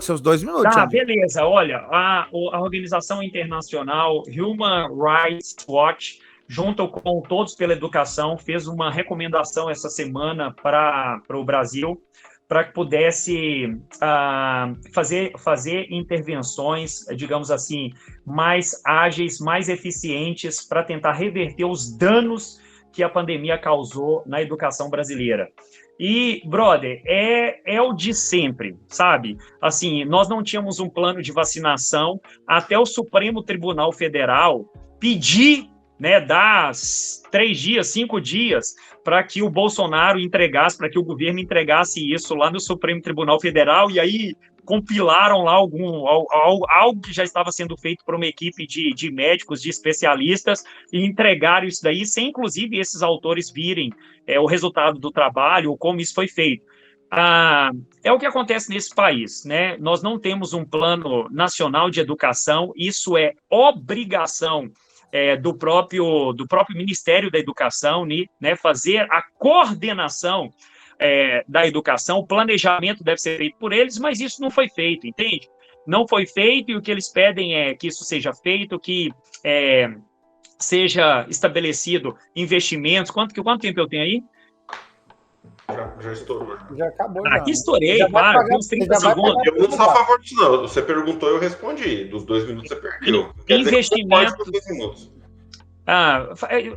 Seus dois minutos. Tá, beleza. Olha, a organização internacional Human Rights Watch, junto com Todos pela Educação, fez uma recomendação essa semana para o Brasil, para que pudesse fazer intervenções, digamos assim, mais ágeis, mais eficientes, para tentar reverter os danos que a pandemia causou na educação brasileira. E, brother, é o de sempre, sabe? Assim, nós não tínhamos um plano de vacinação até o Supremo Tribunal Federal pedir, né, dar 3 dias, 5 dias, para que o Bolsonaro entregasse, para que o governo entregasse isso lá no Supremo Tribunal Federal, e aí compilaram lá algo que já estava sendo feito por uma equipe de médicos, de especialistas, e entregaram isso daí, sem inclusive esses autores virem o resultado do trabalho, ou como isso foi feito. É o que acontece nesse país, né? Nós não temos um plano nacional de educação, isso é obrigação do próprio Ministério da Educação, né, fazer a coordenação da educação. O planejamento deve ser feito por eles, mas isso não foi feito, entende? Não foi feito, e o que eles pedem é que isso seja feito, que seja estabelecido investimentos. Quanto tempo eu tenho aí? Já estourou. Já acabou. Aqui estourei, para, tem uns 30 segundos. Eu não sou a favor disso, não. Você perguntou, eu respondi. Dos 2 minutos você perdeu. Investimento.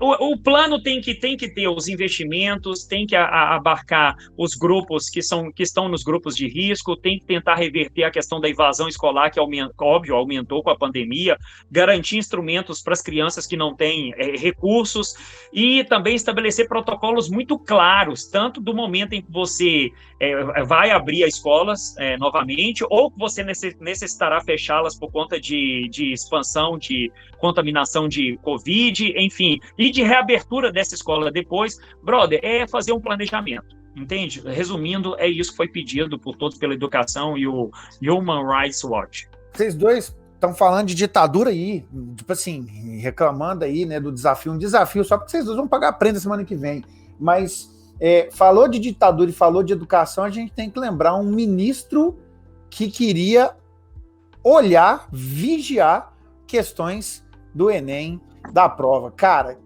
O plano tem que ter os investimentos, tem que abarcar os grupos que estão nos grupos de risco, tem que tentar reverter a questão da evasão escolar, que aumentou com a pandemia, garantir instrumentos para as crianças que não têm recursos, e também estabelecer protocolos muito claros, tanto do momento em que você vai abrir as escolas novamente, ou que você necessitará fechá-las por conta de expansão, de contaminação de Covid, enfim, e de reabertura dessa escola depois. Brother, é fazer um planejamento, entende? Resumindo, é isso que foi pedido por Todos pela Educação e o Human Rights Watch. Vocês dois estão falando de ditadura aí, tipo assim, reclamando aí, né, do desafio, um desafio só porque vocês dois vão pagar a prenda semana que vem, mas falou de ditadura e falou de educação, a gente tem que lembrar um ministro que queria olhar, vigiar questões do Enem, da prova. Cara,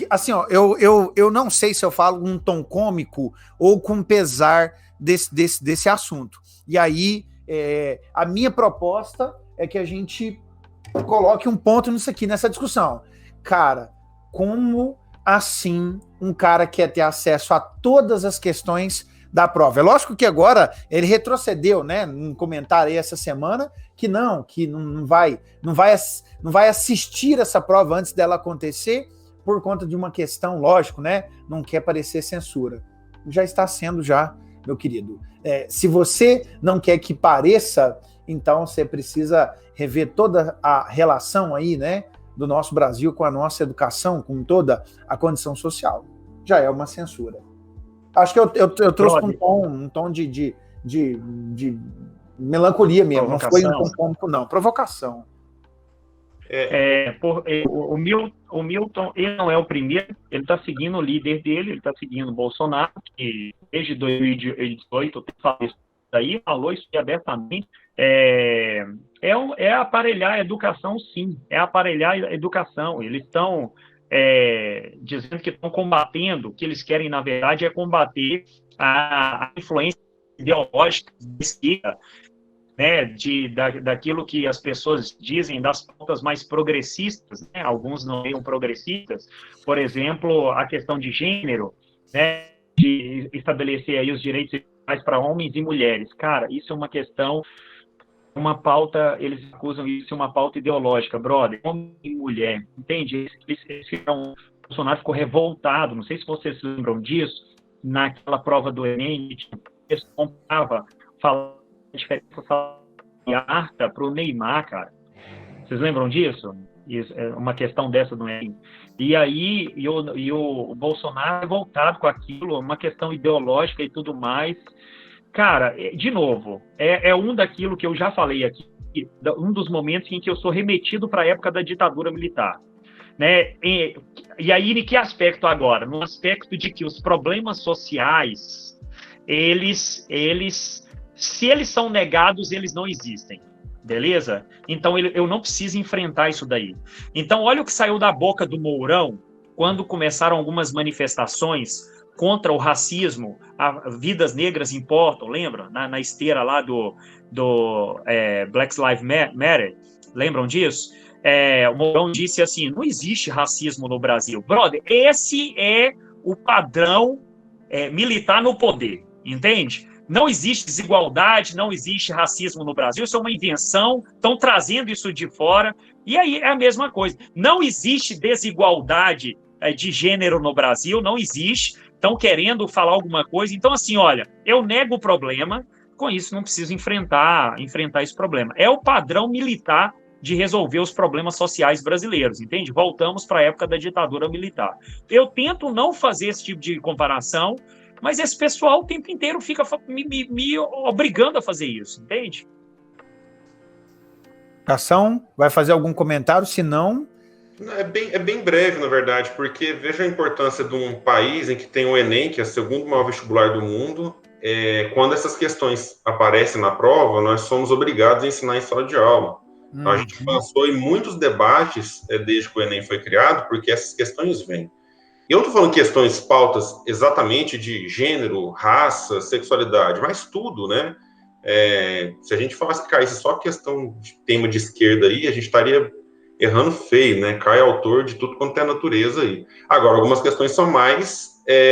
assim, ó, eu não sei se eu falo com um tom cômico ou com pesar desse assunto. E aí, a minha proposta é que a gente coloque um ponto nisso aqui, nessa discussão. Cara, como assim um cara quer ter acesso a todas as questões da prova? É lógico que agora ele retrocedeu, né, num comentário aí essa semana, que não vai assistir essa prova antes dela acontecer por conta de uma questão, lógico, né, não quer parecer censura. Já está sendo já, meu querido. Se você não quer que pareça, então você precisa rever toda a relação aí, né, do nosso Brasil com a nossa educação, com toda a condição social. Já é uma censura. Acho que eu trouxe um tom de melancolia mesmo, não foi um tom cômico, não. Provocação. O Milton, ele não é o primeiro, ele está seguindo o líder dele, ele está seguindo o Bolsonaro, que desde 2018 falou isso abertamente. É aparelhar a educação, sim, é aparelhar a educação. Eles estão dizendo que estão combatendo, o que eles querem, na verdade, é combater a influência ideológica da esquerda. né, daquilo que as pessoas dizem das pautas mais progressistas, né, alguns não são progressistas, por exemplo, a questão de gênero, né, de estabelecer aí os direitos iguais para homens e mulheres. Cara, isso é uma questão, uma pauta, eles acusam isso de uma pauta ideológica, brother, homem e mulher, entende? O Bolsonaro ficou revoltado, não sei se vocês se lembram disso, naquela prova do Enem, que comprava, falava a diferença salarial para o Neymar, cara. Vocês lembram disso? Isso, é uma questão dessa do Enem. E aí, o Bolsonaro revoltado com aquilo, uma questão ideológica e tudo mais. Cara, de novo, é um daquilo que eu já falei aqui, um dos momentos em que eu sou remetido para a época da ditadura militar. Né? E aí, em que aspecto agora? No aspecto de que os problemas sociais, se eles são negados, eles não existem. Beleza? Então, eu não preciso enfrentar isso daí. Então, olha o que saiu da boca do Mourão quando começaram algumas manifestações contra o racismo, vidas negras importam, lembra? Na esteira lá do Black Lives Matter, lembram disso? O Mourão disse assim, não existe racismo no Brasil. Brother, esse é o padrão militar no poder, entende? Não existe desigualdade, não existe racismo no Brasil, isso é uma invenção, estão trazendo isso de fora, e aí é a mesma coisa. Não existe desigualdade de gênero no Brasil, não existe, estão querendo falar alguma coisa. Então, assim, olha, eu nego o problema, com isso não preciso enfrentar esse problema. É o padrão militar de resolver os problemas sociais brasileiros, entende? Voltamos para a época da ditadura militar. Eu tento não fazer esse tipo de comparação, mas esse pessoal o tempo inteiro fica me obrigando a fazer isso, entende? Ação, vai fazer algum comentário? Se não... É bem breve, na verdade, porque veja a importância de um país em que tem o Enem, que é o segundo maior vestibular do mundo. Quando essas questões aparecem na prova, nós somos obrigados a ensinar em sala de aula. A gente passou em muitos debates desde que o Enem foi criado, porque essas questões vêm. Eu não estou falando questões, pautas exatamente de gênero, raça, sexualidade, mas tudo, né? Se a gente falasse que caísse só questão de tema de esquerda aí, a gente estaria errando feio, né? Cai autor de tudo quanto é natureza aí. Agora, algumas questões são mais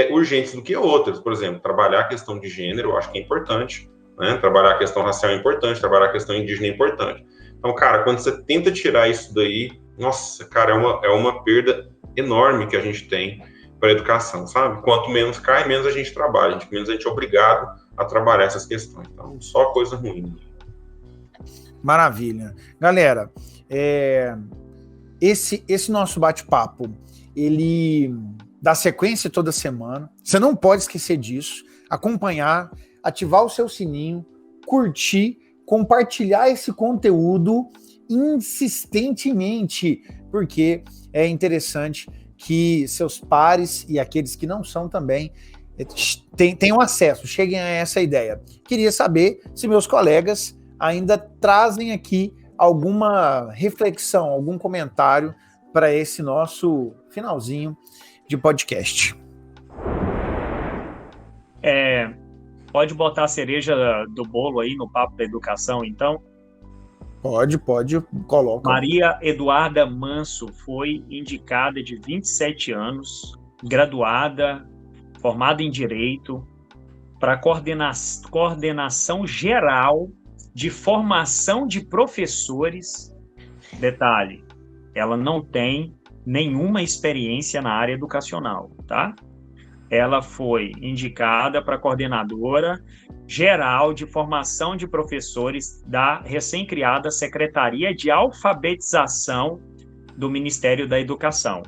urgentes do que outras. Por exemplo, trabalhar a questão de gênero, eu acho que é importante, né? Trabalhar a questão racial é importante, trabalhar a questão indígena é importante. Então, cara, quando você tenta tirar isso daí, nossa, cara, é uma perda enorme que a gente tem para a educação, sabe? Quanto menos cai, menos a gente trabalha, menos a gente é obrigado a trabalhar essas questões. Então, só coisa ruim. Maravilha. Galera, esse nosso bate-papo, ele dá sequência toda semana. Você não pode esquecer disso. Acompanhar, ativar o seu sininho, curtir, compartilhar esse conteúdo insistentemente, porque é interessante que seus pares e aqueles que não são também tenham acesso, cheguem a essa ideia. Queria saber se meus colegas ainda trazem aqui alguma reflexão, algum comentário para esse nosso finalzinho de podcast. Pode botar a cereja do bolo aí no papo da educação, então? Pode, coloca. Maria Eduarda Manso foi indicada de 27 anos, graduada, formada em Direito, para coordenação geral de formação de professores. Detalhe, ela não tem nenhuma experiência na área educacional, tá? Ela foi indicada para coordenadora geral de formação de professores da recém-criada Secretaria de Alfabetização do Ministério da Educação.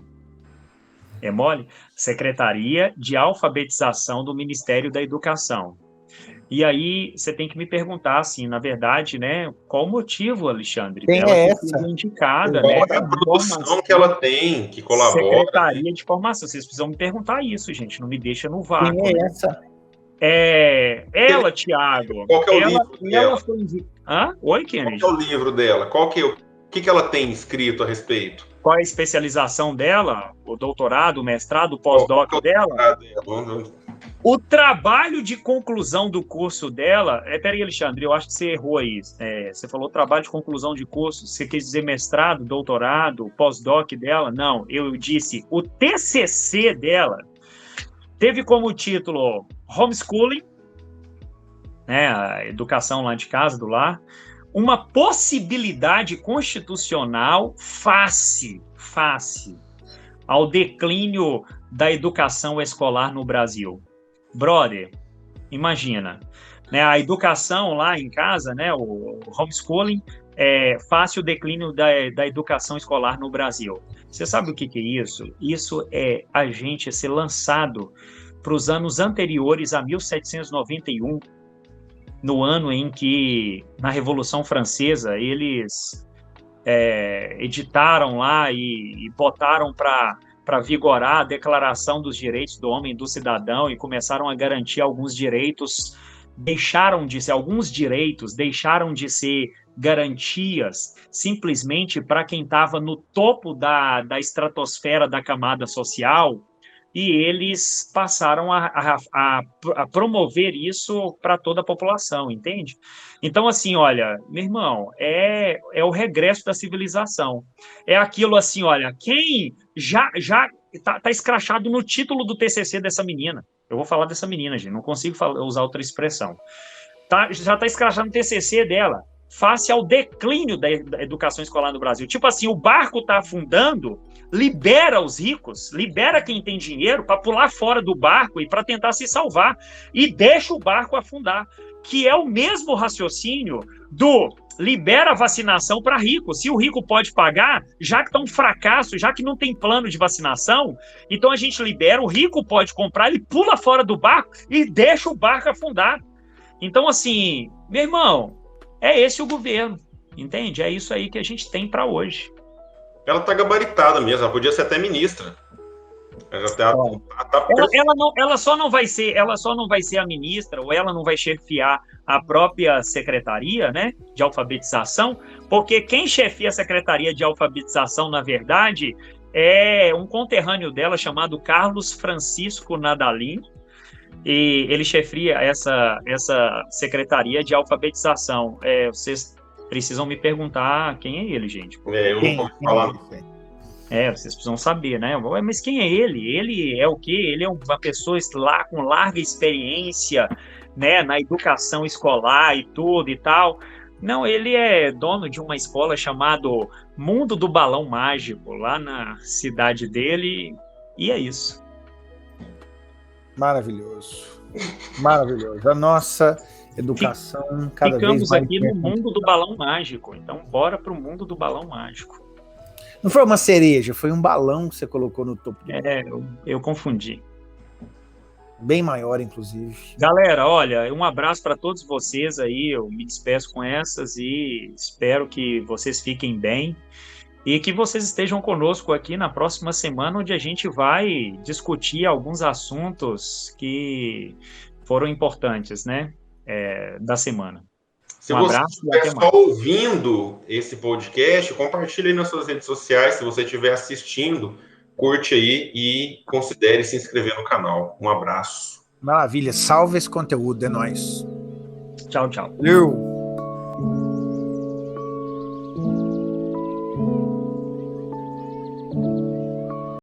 É mole? Secretaria de Alfabetização do Ministério da Educação. E aí, você tem que me perguntar, assim, na verdade, né, qual o motivo, Alexandre, quem dela é ter essa? sido indicada, Qual né? é a produção que ela tem, que colabora? Secretaria de Formação. Vocês precisam me perguntar isso, gente, não me deixa no vácuo. Quem é né? essa? Ela, Thiago. Qual que é o livro dela? Foi indicada. Oi, Kennedy. Qual que é o livro dela? O que ela tem escrito a respeito? Qual é a especialização dela? O doutorado, o mestrado, o pós-doc dela? O trabalho de conclusão do curso dela... Peraí, Alexandre, eu acho que você errou aí. Você falou trabalho de conclusão de curso, você quis dizer mestrado, doutorado, pós-doc dela? Não, eu disse o TCC dela teve como título Homeschooling, né, a educação lá de casa, do lar, uma possibilidade constitucional face ao declínio da educação escolar no Brasil. Brother, imagina, né, a educação lá em casa, né, o homeschooling, face o declínio da educação escolar no Brasil. Você sabe o que é isso? Isso é a gente ser lançado para os anos anteriores a 1791, no ano em que, na Revolução Francesa, eles editaram lá e botaram para vigorar a Declaração dos Direitos do Homem e do Cidadão e começaram a garantir alguns direitos, alguns direitos deixaram de ser garantias simplesmente para quem estava no topo da estratosfera da camada social, e eles passaram a promover isso para toda a população, entende? Então, assim, olha, meu irmão, é o regresso da civilização. É aquilo assim, olha, quem já tá escrachado no título do TCC dessa menina. Eu vou falar dessa menina, gente, não consigo usar outra expressão. Já está escrachado no TCC dela, face ao declínio da educação escolar no Brasil. Tipo assim, o barco está afundando, libera os ricos, libera quem tem dinheiro para pular fora do barco e para tentar se salvar, e deixa o barco afundar, que é o mesmo raciocínio do libera a vacinação para rico. Se o rico pode pagar, já que está um fracasso, já que não tem plano de vacinação, então a gente libera, o rico pode comprar, ele pula fora do barco e deixa o barco afundar. Então, assim, meu irmão, é esse o governo, entende? É isso aí que a gente tem para hoje. Ela tá gabaritada mesmo, ela podia ser até ministra. Ela só não vai ser a ministra, ou ela não vai chefiar a própria secretaria, né, de alfabetização, porque quem chefia a secretaria de alfabetização, na verdade, é um conterrâneo dela chamado Carlos Francisco Nadalim, e ele chefia essa secretaria de alfabetização. Vocês precisam me perguntar quem é ele, gente. Eu não posso falar. Vocês precisam saber, né? Mas quem é ele? Ele é o quê? Ele é uma pessoa lá com larga experiência, né, na educação escolar e tudo e tal. Não, ele é dono de uma escola chamada Mundo do Balão Mágico, lá na cidade dele, e é isso. Maravilhoso. Maravilhoso. A nossa educação cada vez mais... Ficamos aqui no mundo do balão mágico, então bora pro mundo do balão mágico. Não foi uma cereja, foi um balão que você colocou no topo do eu confundi. Bem maior, inclusive. Galera, olha, um abraço para todos vocês aí, eu me despeço com essas e espero que vocês fiquem bem. E que vocês estejam conosco aqui na próxima semana, onde a gente vai discutir alguns assuntos que foram importantes, né, da semana. Se você estiver só ouvindo esse podcast, compartilhe aí nas suas redes sociais. Se você estiver assistindo, curte aí e considere se inscrever no canal. Um abraço. Maravilha. Salve esse conteúdo, é nóis. Tchau, tchau. Valeu.